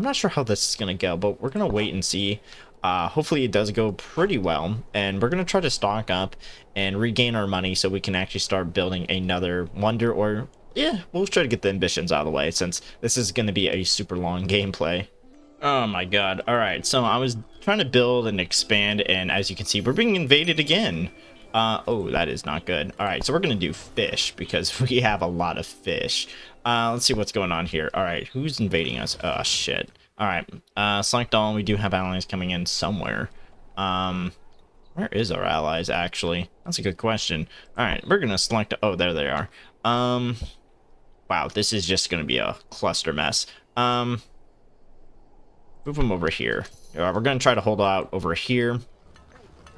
[SPEAKER 1] not sure how this is gonna go, but we're gonna wait and see. Hopefully it does go pretty well, and we're gonna try to stock up and regain our money so we can actually start building another wonder, or yeah, we'll try to get the ambitions out of the way since this is gonna be a super long gameplay. Oh my god. All right, so I was trying to build and expand, and as you can see, we're being invaded again. Oh, that is not good. All right, so we're gonna do fish because we have a lot of fish. Let's see what's going on here. All right, who's invading us? Oh shit. All right, select all. We do have allies coming in somewhere. Where is our allies actually? That's a good question. All right, we're gonna select. Oh, there they are. Wow, this is just gonna be a cluster mess. Move them over here. We're gonna try to hold out over here,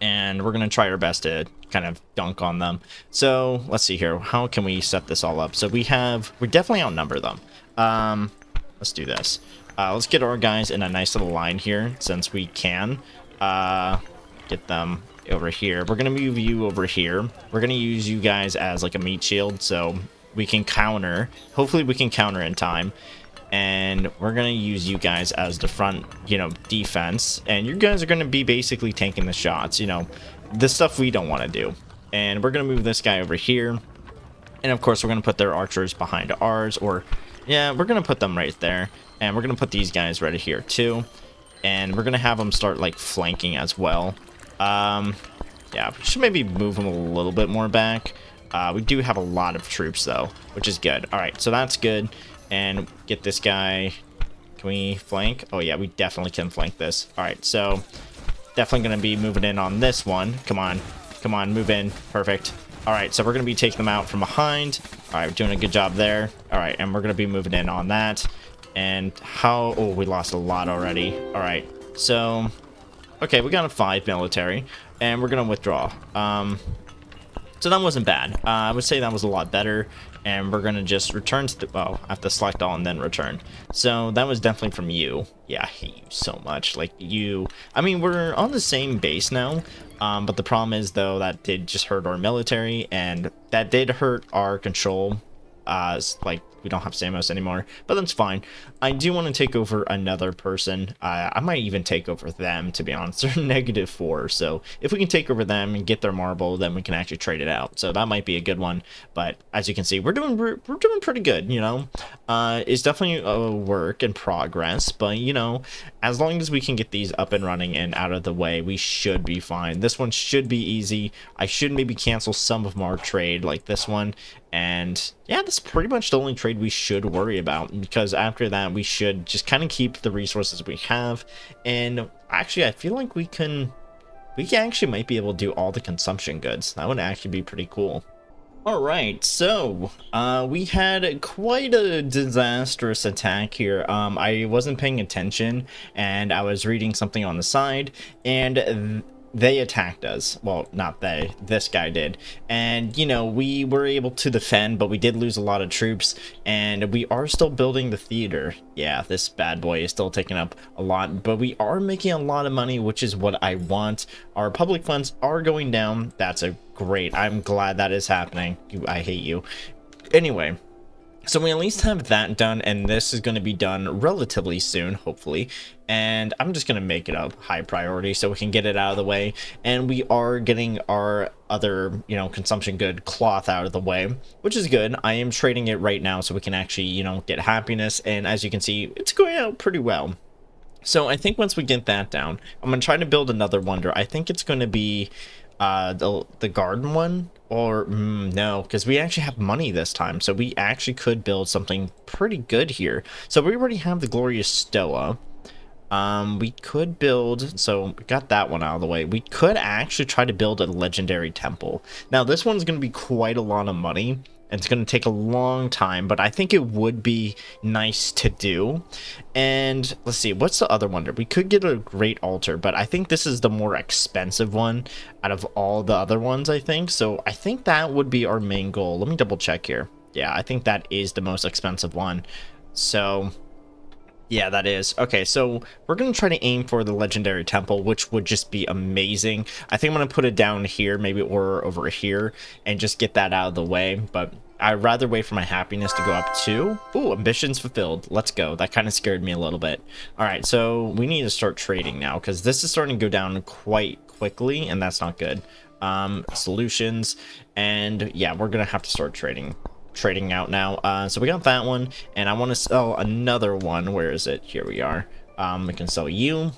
[SPEAKER 1] and we're gonna try our best to kind of dunk on them. So let's see here, how can we set this all up? So we definitely outnumber them. Let's do this. Let's get our guys in a nice little line here since we can. Get them over here. We're gonna move you over here. We're gonna use you guys as like a meat shield so we can counter. Hopefully we can counter in time. And we're gonna use you guys as the front, defense, and you guys are gonna be basically taking the shots, the stuff we don't want to do. And we're gonna move this guy over here, and of course we're gonna put their archers behind ours, or yeah, we're gonna put them right there, and we're gonna put these guys right here too, and we're gonna have them start like flanking as well. Yeah, we should maybe move them a little bit more back. We do have a lot of troops though, which is good. All right, so that's good. And get this guy. Can we flank? Oh yeah, we definitely can flank this. All right, so definitely gonna be moving in on this one. Come on, move in. Perfect. All right, so we're gonna be taking them out from behind. All right, we're doing a good job there. All right, and we're gonna be moving in on that. And how? Oh, we lost a lot already. All right, so okay, we got a 5 military, and we're gonna withdraw. So that wasn't bad. I would say that was a lot better. And we're gonna just return to the, well, I have to select all and then return. So that was definitely from you. Yeah, I hate you so much. Like you, I mean, we're on the same base now. But the problem is though, that did just hurt our military, and that did hurt our control. Like we don't have Samos anymore, but that's fine. I do want to take over another person. I might even take over them, to be honest. They're -4, so if we can take over them and get their marble, then we can actually trade it out. So that might be a good one. But as you can see, we're doing pretty good. It's definitely a work in progress, but as long as we can get these up and running and out of the way, we should be fine. This one should be easy. I should maybe cancel some of our trade, like this one. And yeah, that's pretty much the only trade we should worry about, because after that we should just kind of keep the resources we have. And actually I feel like we actually might be able to do all the consumption goods. That would actually be pretty cool. All right, so we had quite a disastrous attack here. I wasn't paying attention and I was reading something on the side, and they attacked us. Well, not they, this guy did. And we were able to defend, but we did lose a lot of troops, and we are still building the theater. Yeah, this bad boy is still taking up a lot, but we are making a lot of money, which is what I want. Our public funds are going down. That's a great. I'm glad that is happening. I hate you. Anyway, so we at least have that done, and this is going to be done relatively soon, hopefully. And I'm just going to make it a high priority so we can get it out of the way. And we are getting our other, consumption good cloth out of the way, which is good. I am trading it right now so we can actually, get happiness. And as you can see, it's going out pretty well. So I think once we get that down, I'm going to try to build another wonder. I think it's going to be the garden one, or no, because we actually have money this time, so we actually could build something pretty good here. So we already have the glorious stoa. We could build, so we got that one out of the way. We could actually try to build a legendary temple. Now this one's going to be quite a lot of money, and it's going to take a long time, but I think it would be nice to do. And let's see, what's the other wonder? We could get a great altar, but I think this is the more expensive one out of all the other ones, I think. So I think that would be our main goal. Let me double check here. Yeah, I think that is the most expensive one. So yeah, that is. Okay, so we're going to try to aim for the legendary temple, which would just be amazing. I think I'm going to put it down here, maybe, or over here, and just get that out of the way. But I'd rather wait for my happiness to go up too. Ooh, ambitions fulfilled. Let's go. That kind of scared me a little bit. All right, so we need to start trading now, because this is starting to go down quite quickly, and that's not good. Solutions, and yeah, we're going to have to start trading out now. So we got that one, and I want to sell another one. Where is it? Here we are. We can sell you,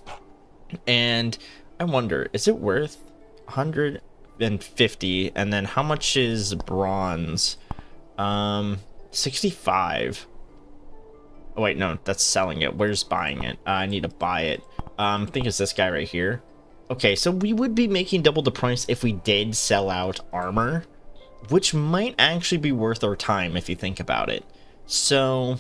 [SPEAKER 1] and I wonder, is it worth 150? And then how much is bronze? 65. Oh wait, no, that's selling it. Where's buying it? I need to buy it. I think it's this guy right here. Okay, so we would be making double the price if we did sell out armor, which might actually be worth our time if you think about it. So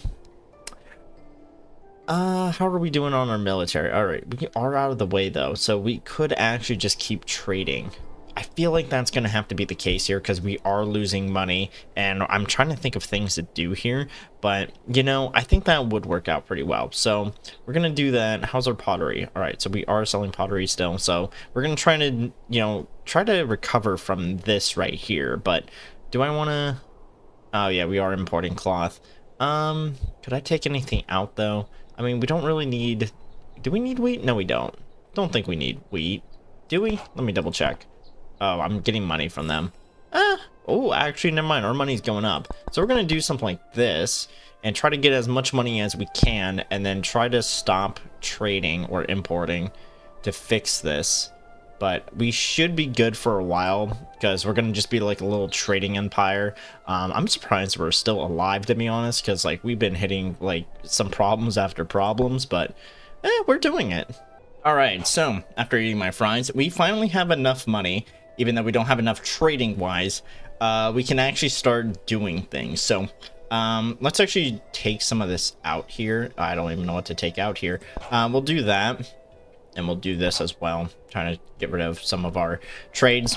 [SPEAKER 1] how are we doing on our military? All right, we are out of the way though, so we could actually just keep trading. I feel like that's going to have to be the case here, because we are losing money, and I'm trying to think of things to do here, but you know, I think that would work out pretty well. So we're going to do that. How's our pottery? All right, so we are selling pottery still, so we're going to try to, you know, try to recover from this right here. But do I want to... Oh yeah, we are importing cloth. Could I take anything out though? I mean, we don't really need... Do we need wheat? No, we don't think we need wheat. Do we? Let me double check. Oh, I'm getting money from them. Oh, actually, never mind. Our money's going up. So we're going to do something like this and try to get as much money as we can, and then try to stop trading or importing to fix this. But we should be good for a while, because we're going to just be like a little trading empire. I'm surprised we're still alive, to be honest, because like we've been hitting like some problems after problems, but we're doing it. All right, so after eating my fries, we finally have enough money. Even though we don't have enough trading wise, we can actually start doing things. So let's actually take some of this out here. I don't even know what to take out here. We'll do that, and we'll do this as well, trying to get rid of some of our trades,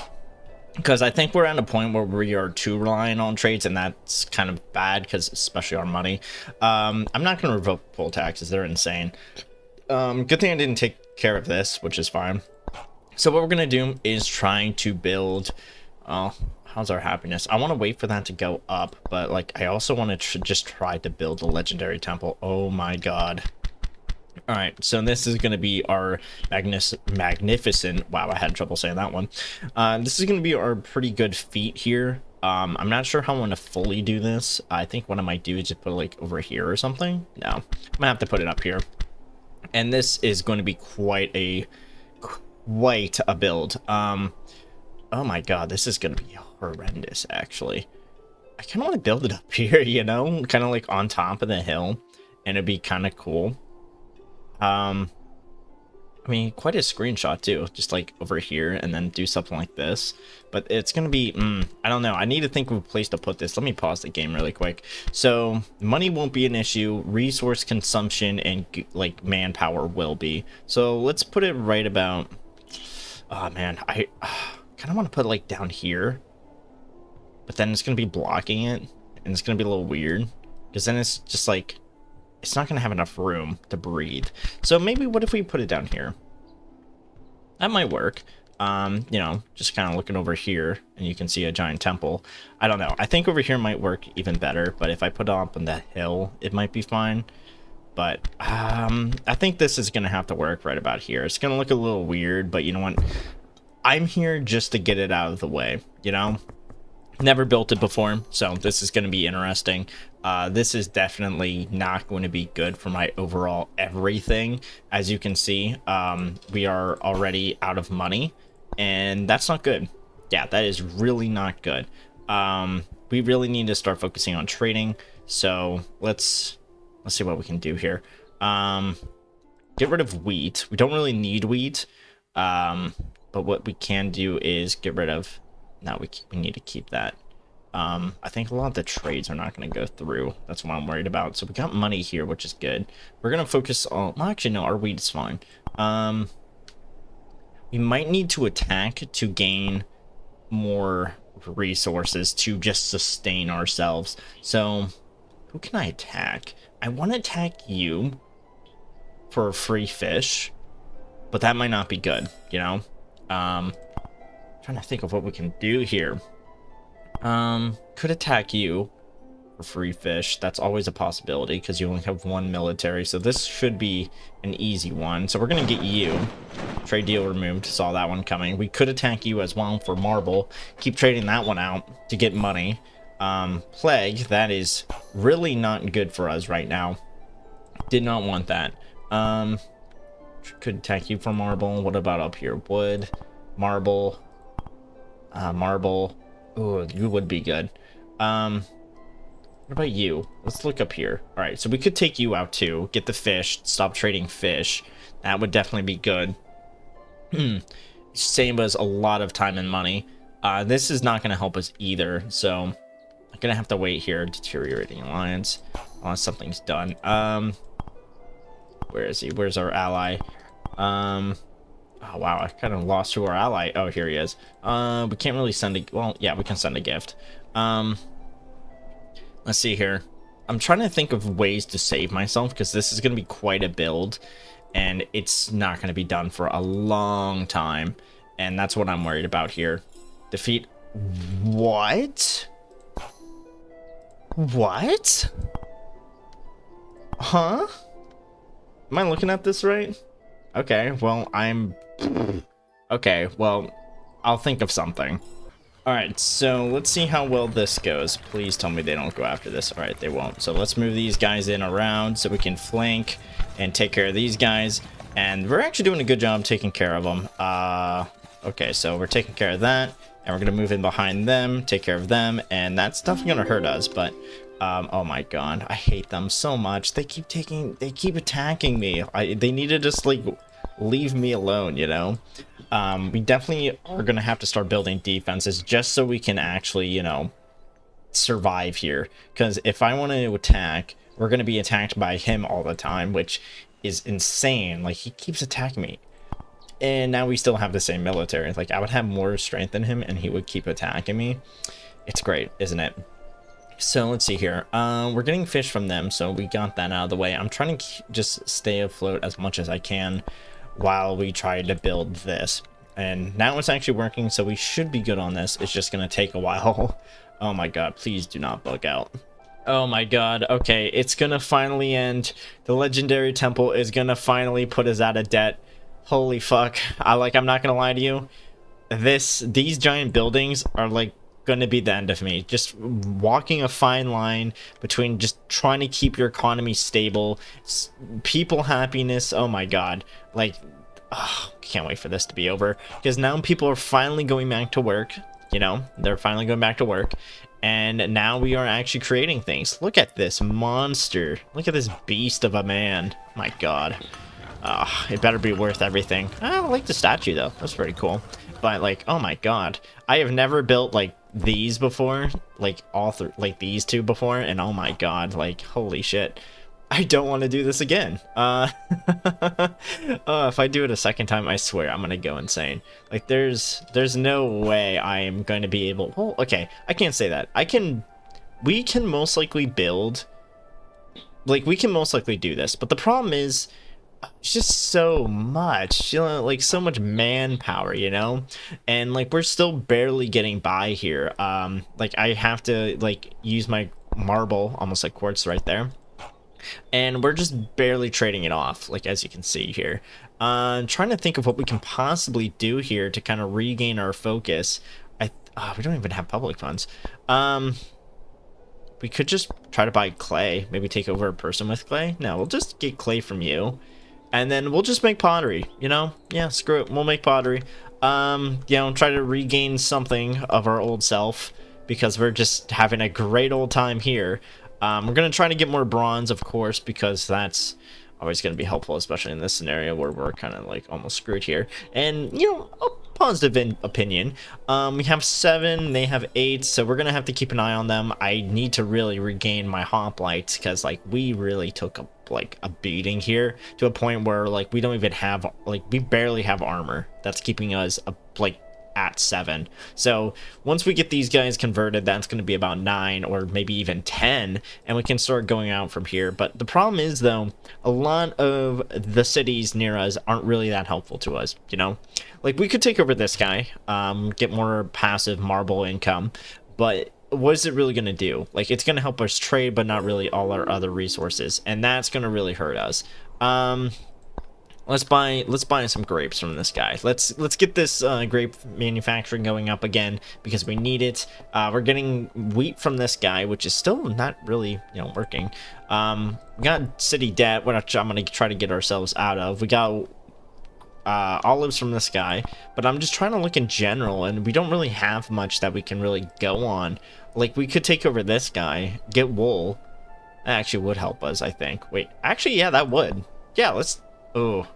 [SPEAKER 1] because I think we're at a point where we are too reliant on trades, and that's kind of bad, because especially our money. I'm not going to revoke poll taxes. They're insane. Good thing I didn't take care of this, which is fine. So what we're going to do is trying to build... Oh, how's our happiness? I want to wait for that to go up, but like I also want to just try to build a legendary temple. Oh my god. All right, so this is going to be our magnificent... Wow, I had trouble saying that one. This is going to be our pretty good feat here. I'm not sure how I want to fully do this. I think what I might do is just put it like over here or something. No, I'm going to have to put it up here. And this is going to be quite a build. Oh my god, this is gonna be horrendous, actually. I kind of want to build it up here, you know, kind of like on top of the hill, and it'd be kind of cool. I mean, quite a screenshot too, just like over here, and then do something like this. But it's gonna be I don't know, I need to think of a place to put this. Let me pause the game really quick. So money won't be an issue, resource consumption and like manpower will be. So let's put it right about... Oh man, I kind of want to put it like down here, but then it's going to be blocking it, and it's going to be a little weird, because then it's just like, it's not going to have enough room to breathe. So maybe what if we put it down here? That might work. You know, just kind of looking over here, and you can see a giant temple. I don't know. I think over here might work even better, but if I put it up on that hill, it might be fine. But I think this is going to have to work right about here. It's going to look a little weird, but you know what? I'm here just to get it out of the way, you know? Never built it before, so this is going to be interesting. This is definitely not going to be good for my overall everything. As you can see, we are already out of money, and that's not good. Yeah, that is really not good. We really need to start focusing on trading, so let's see what we can do here. Get rid of wheat. We don't really need wheat, but what we can do is get rid of... No, we need to keep that. I think a lot of the trades are not going to go through. That's what I'm worried about. So we got money here, which is good. We're going to focus on... Well, actually, no, our wheat's fine. We might need to attack to gain more resources to just sustain ourselves. So, who can I attack? I want to attack you for free fish, but that might not be good, you know? Trying to think of what we can do here. Could attack you for free fish. That's always a possibility because you only have one military, so this should be an easy one. So we're gonna get you. Trade deal removed. Saw that one coming. We could attack you as well for marble. Keep trading that one out to get money. Plague, that is really not good for us right now. Did not want that. Could attack you for marble. What about up here? Wood, marble, marble. Oh, you would be good. What about you? Let's look up here. All right, so we could take you out too. Get the fish. Stop trading fish. That would definitely be good. Save us a lot of time and money. This is not going to help us either, so I'm going to have to wait here. Deteriorating alliance. Unless something's done. Where is he? Where's our ally? Oh, wow, I kind of lost who our ally... Oh, here he is. We can't really send a... Well, yeah, we can send a gift. Let's see here. I'm trying to think of ways to save myself, because this is going to be quite a build, and it's not going to be done for a long time, and that's what I'm worried about here. Defeat... What? What? Huh? Am I looking at this right? Okay, well, Okay, well, I'll think of something. Alright, so let's see how well this goes. Please tell me they don't go after this. Alright, they won't. So let's move these guys in around so we can flank and take care of these guys. And we're actually doing a good job taking care of them. Okay, so we're taking care of that. And we're going to move in behind them, take care of them. And that's definitely going to hurt us, but... oh my god, I hate them so much. They keep attacking me. They need to just, like, leave me alone, you know? We definitely are gonna have to start building defenses just so we can actually, you know, survive here. Because if I want to attack, we're gonna be attacked by him all the time, which is insane. Like, he keeps attacking me. And now we still have the same military. Like, I would have more strength than him, and he would keep attacking me. It's great, isn't it? So let's see here. We're getting fish from them, so we got that out of the way. I'm trying to just stay afloat as much as I can while we try to build this. And now it's actually working, so we should be good on this. It's just going to take a while. Oh my god, please do not bug out. Oh my god, okay, it's going to finally end. The legendary temple is going to finally put us out of debt. Holy fuck. I'm not going to lie to you. These giant buildings are like going to be the end of me. Just walking a fine line between just trying to keep your economy stable, people happiness. Oh my god, like, oh, can't wait for this to be over, because now people are finally going back to work. You know, they're finally going back to work, and now we are actually creating things. Look at this monster. Look at this beast of a man. My god. It better be worth everything. I like the statue though, that's pretty cool. But like, oh my god, I have never built like these before, like like these two before, and oh my god, like, holy shit, I don't want to do this again. If I do it a second time, I swear I'm gonna go insane. Like, there's no way I am going to be able... Well, okay, I can't say that. We can most likely build, like, we can most likely do this, but the problem is, it's just so much, you know, like, so much manpower, you know, and like, we're still barely getting by here. Like, I have to like use my marble, almost like quartz right there, and we're just barely trading it off, like, as you can see here. Trying to think of what we can possibly do here to kind of regain our focus. We don't even have public funds. We could just try to buy clay, maybe take over a person with clay. No, we'll just get clay from you. And then we'll just make pottery, you know? Yeah, screw it, we'll make pottery. You know, try to regain something of our old self, because we're just having a great old time here. We're gonna try to get more bronze, of course, because that's always gonna be helpful, especially in this scenario where we're kind of like almost screwed here. And, you know, positive opinion. We have 7, they have 8, so we're gonna have to keep an eye on them. I need to really regain my hoplites because like we really took a beating here to a point where like we don't even have, like, we barely have armor that's keeping us like at 7. So once we get these guys converted, that's going to be about 9 or maybe even 10, and we can start going out from here. But the problem is, though, a lot of the cities near us aren't really that helpful to us, you know? Like, we could take over this guy, get more passive marble income, but what is it really going to do? Like, it's going to help us trade, but not really all our other resources, and that's going to really hurt us. Let's buy some grapes from this guy. Let's get this grape manufacturing going up again because we need it. We're getting wheat from this guy, which is still not really, you know, working. We got city debt, which I'm gonna try to get ourselves out of. We got olives from this guy, but I'm just trying to look in general, and we don't really have much that we can really go on. Like, we could take over this guy, get wool. That actually would help us, I think. Wait, actually, yeah, that would. Yeah, let's. Oh.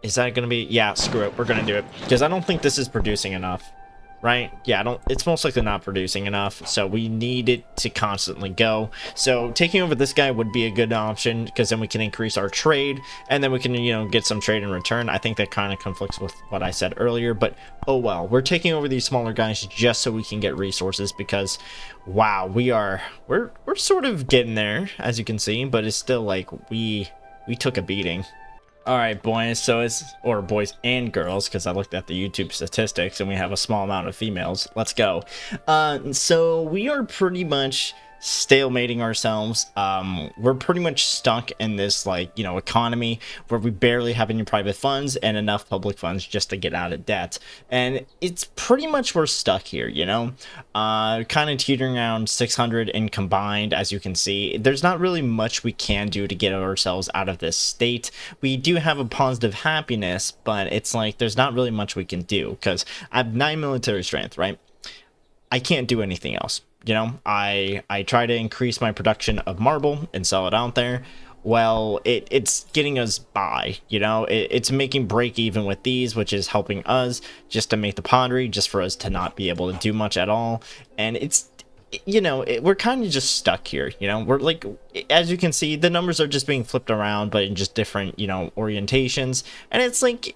[SPEAKER 1] Is that gonna be? Yeah, screw it. We're gonna do it because I don't think this is producing enough, right? Yeah, I don't. It's most likely not producing enough, so we need it to constantly go. So taking over this guy would be a good option because then we can increase our trade, and then we can, you know, get some trade in return. I think that kind of conflicts with what I said earlier, but oh well. We're taking over these smaller guys just so we can get resources because, wow, we're sort of getting there, as you can see, but it's still like we took a beating. All right, boys, so or boys and girls, because I looked at the YouTube statistics and we have a small amount of females. Let's go. So we are pretty much stalemating ourselves. We're pretty much stuck in this, like, you know, economy where we barely have any private funds and enough public funds just to get out of debt, and it's pretty much we're stuck here, you know. Kind of teetering around 600 in combined. As you can see, there's not really much we can do to get ourselves out of this state. We do have a positive happiness, but it's like there's not really much we can do because I have 9 military strength, right? I can't do anything else. You know, I try to increase my production of marble and sell it out there. Well, it's getting us by, you know, it's making break even with these, which is helping us just to make the pottery, just for us to not be able to do much at all. And it's, you know, we're kind of just stuck here, you know. We're like, as you can see, the numbers are just being flipped around, but in just different, you know, orientations. And it's like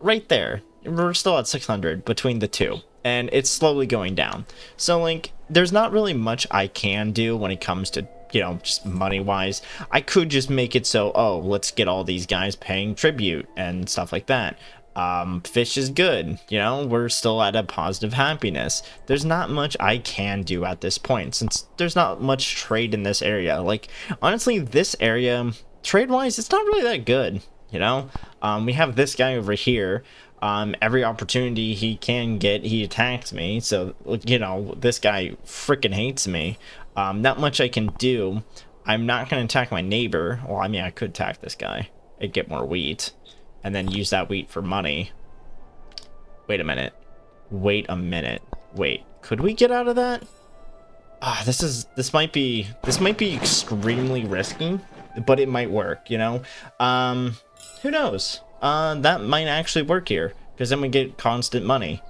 [SPEAKER 1] right there, we're still at 600 between the two. And it's slowly going down. So, like, there's not really much I can do when it comes to, you know, just money-wise. I could just make it so, oh, let's get all these guys paying tribute and stuff like that. Fish is good, you know, we're still at a positive happiness. There's not much I can do at this point, since there's not much trade in this area. Like, honestly, this area, trade-wise, it's not really that good, you know? We have this guy over here. Every opportunity he can get, he attacks me. So, you know, this guy freaking hates me. Not much I can do. I'm not going to attack my neighbor. Well, I mean, I could attack this guy and get more wheat, and then use that wheat for money. Wait a minute. Wait a minute. Wait, could we get out of that? This might be extremely risky, but it might work, you know? Who knows? That might actually work here, because then we get constant money,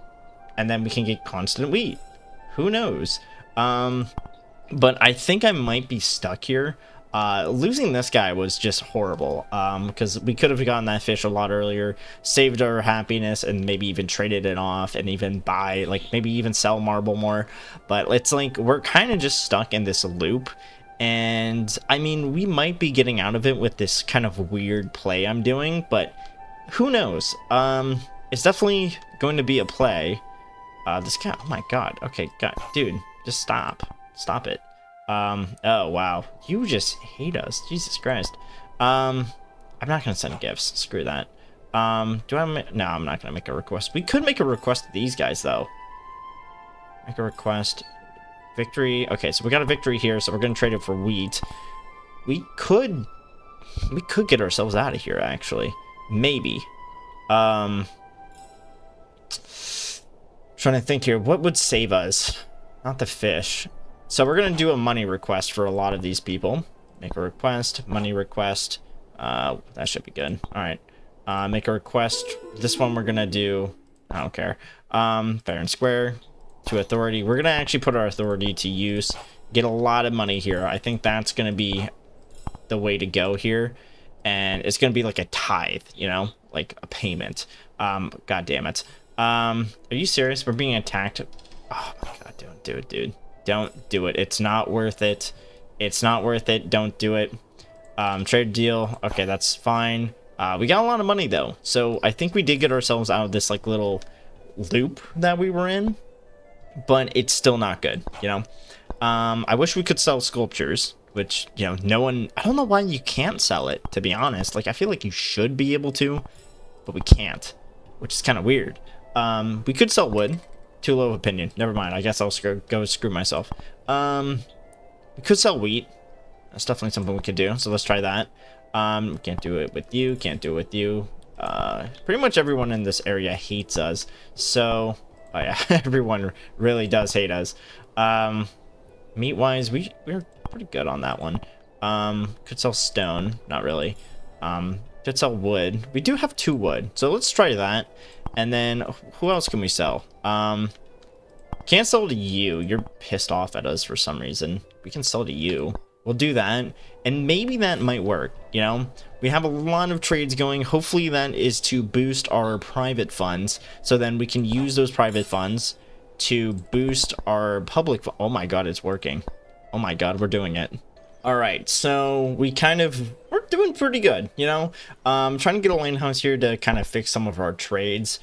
[SPEAKER 1] and then we can get constant wheat. Who knows? But I think I might be stuck here. Losing this guy was just horrible, because we could have gotten that fish a lot earlier, saved our happiness, and maybe even traded it off, and even buy, like, maybe even sell marble more. But it's like we're kind of just stuck in this loop. And I mean, we might be getting out of it with this kind of weird play I'm doing, but who knows? It's definitely going to be a play. This guy, oh my god. Okay, god, dude, just stop it. Oh wow, you just hate us, Jesus Christ. I'm not gonna send gifts, screw that. No, I'm not gonna make a request. We could make a request to these guys though. Make a request. Victory. Okay, so we got a victory here, so we're gonna trade it for wheat. We could get ourselves out of here, actually. Maybe. Trying to think here, what would save us? Not the fish. So we're gonna do a money request for a lot of these people. Make a request, money request. That should be good. All right. Make a request. This one we're gonna do. I don't care. Fair and square to authority. We're gonna actually put our authority to use. Get a lot of money here. I think that's gonna be the way to go here, and it's gonna be like a tithe, you know, like a payment. God damn it. Are you serious? We're being attacked. Oh my god, don't do it, dude. Don't do it. It's not worth it. It's not worth it. Don't do it. Trade deal. Okay, that's fine. We got a lot of money though, so I think we did get ourselves out of this like little loop that we were in, but it's still not good, you know. I wish we could sell sculptures, which, you know, no one, I don't know why you can't sell it, to be honest. Like, I feel like you should be able to, but we can't, which is kind of weird. We could sell wood. Too low of opinion. Never mind. I guess I'll go screw myself. We could sell wheat. That's definitely something we could do. So let's try that. Can't do it with you. Can't do it with you. Pretty much everyone in this area hates us. So, oh yeah, everyone really does hate us. Meat-wise, we're pretty good on that one. Could sell stone. Not really. Could sell wood. We do have 2 wood. So let's try that. And then, who else can we sell? Can't sell to you. You're pissed off at us for some reason. We can sell to you. We'll do that, and maybe that might work, you know? We have a lot of trades going. Hopefully that is to boost our private funds, so then we can use those private funds to boost our public. Oh my god, it's working. Oh my god, we're doing it. All right, so we're doing pretty good, you know? Trying to get a lane house here to kind of fix some of our trades,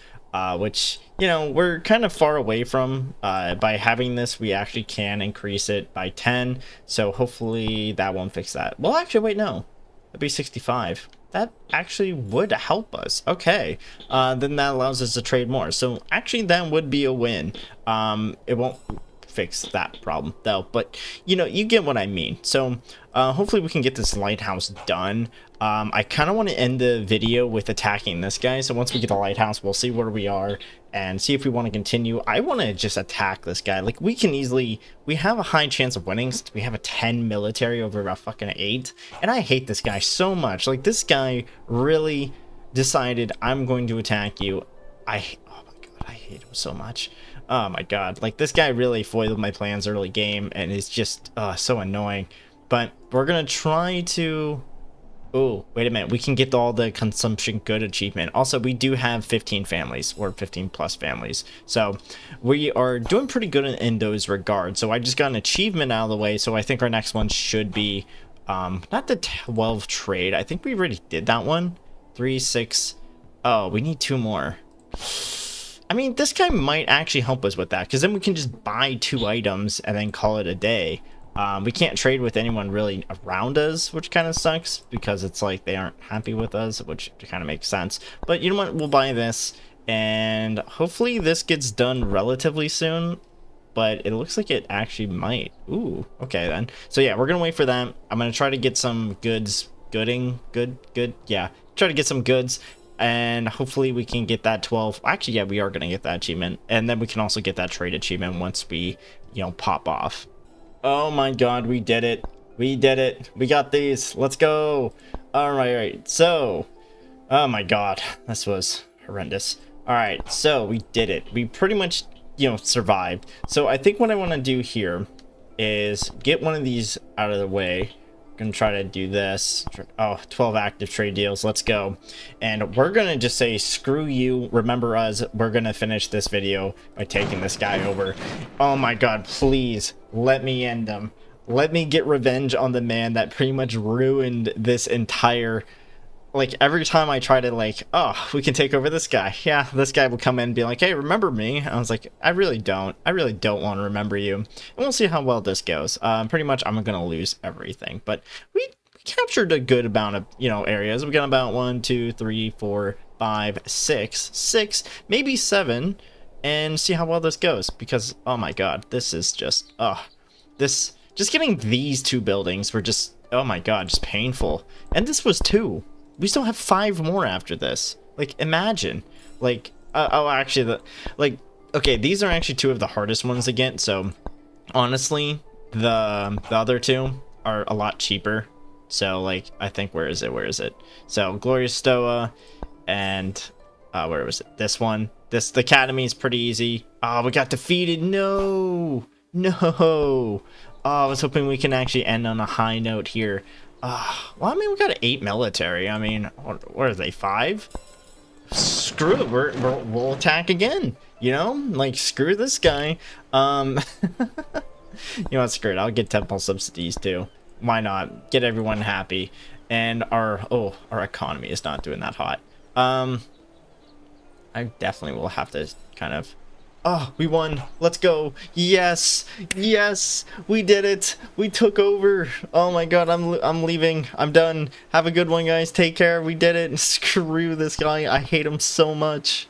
[SPEAKER 1] which, you know, we're kind of far away from. By having this, we actually can increase it by 10, so hopefully that won't fix that. Well, actually, wait, no. That'd be 65. That actually would help us. Okay, then that allows us to trade more. So actually, that would be a win. It won't fix that problem though, but you know, you get what I mean. So hopefully we can get this lighthouse done. I kind of want to end the video with attacking this guy, so once we get the lighthouse, we'll see where we are and see if we want to continue. I want to just attack this guy. Like, we have a high chance of winning since we have a 10 military over a fucking 8, and I hate this guy so much. Like, this guy really decided, I'm going to attack you. Oh my god, I hate him so much. Oh my god, like, this guy really foiled my plans early game, and is just so annoying. But we're gonna try to... Oh, wait a minute, we can get all the consumption good achievement. Also, we do have 15 families, or 15 plus families, so we are doing pretty good in those regards. So I just got an achievement out of the way, so I think our next one should be not the 12 trade. I think we already did that one. 3, 6. Oh, we need 2 more. I mean, this guy might actually help us with that, because then we can just buy 2 items and then call it a day. We can't trade with anyone really around us, which kind of sucks, because it's like they aren't happy with us, which kind of makes sense. But you know what? We'll buy this, and hopefully this gets done relatively soon, but it looks like it actually might. Ooh, okay then. So yeah, we're going to wait for that. I'm going to try to get some goods, yeah. Try to get some goods. And hopefully we can get that 12. Actually, yeah, we are going to get that achievement. And then we can also get that trade achievement once we, you know, pop off. Oh my god, we did it. We did it. We got these. Let's go. All right. So, oh my god, this was horrendous. All right, so we did it. We pretty much, you know, survived. So I think what I want to do here is get one of these out of the way. Gonna try to do this. Oh, 12 active trade deals. Let's go. And we're gonna just say screw you, remember us. We're gonna finish this video by taking this guy over. Oh my god, please let me end him. Let me get revenge on the man that pretty much ruined this entire... Like, every time I try to, like, oh, we can take over this guy. Yeah, this guy will come in and be like, hey, remember me? I was like, I really don't want to remember you. And we'll see how well this goes. Pretty much, I'm going to lose everything. But we captured a good amount of, you know, areas. We got about 1, 2, 3, 4, 5, 6, maybe 7. And see how well this goes. Because, oh my god, this is just, just getting these 2 buildings were just, oh my god, just painful. And this was 2. We still have 5 more after this. Like, imagine. Like, oh, actually, okay, these are actually 2 of the hardest ones to get, so honestly, the other 2 are a lot cheaper. So like, I think, where is it? So Glorious Stoa, and where was it? This one. The academy is pretty easy. Oh, we got defeated. No. Oh, I was hoping we can actually end on a high note here. Well, I mean, we got 8 military. I mean, what are they, 5? Screw it, we'll attack again. You know, like, screw this guy. You know what, screw it, I'll get temple subsidies too. Why not? Get everyone happy. And our economy is not doing that hot. I definitely will have to kind of... Oh, we won. Let's go. Yes. We did it. We took over. Oh my god, I'm leaving. I'm done. Have a good one, guys. Take care. We did it. Screw this guy. I hate him so much.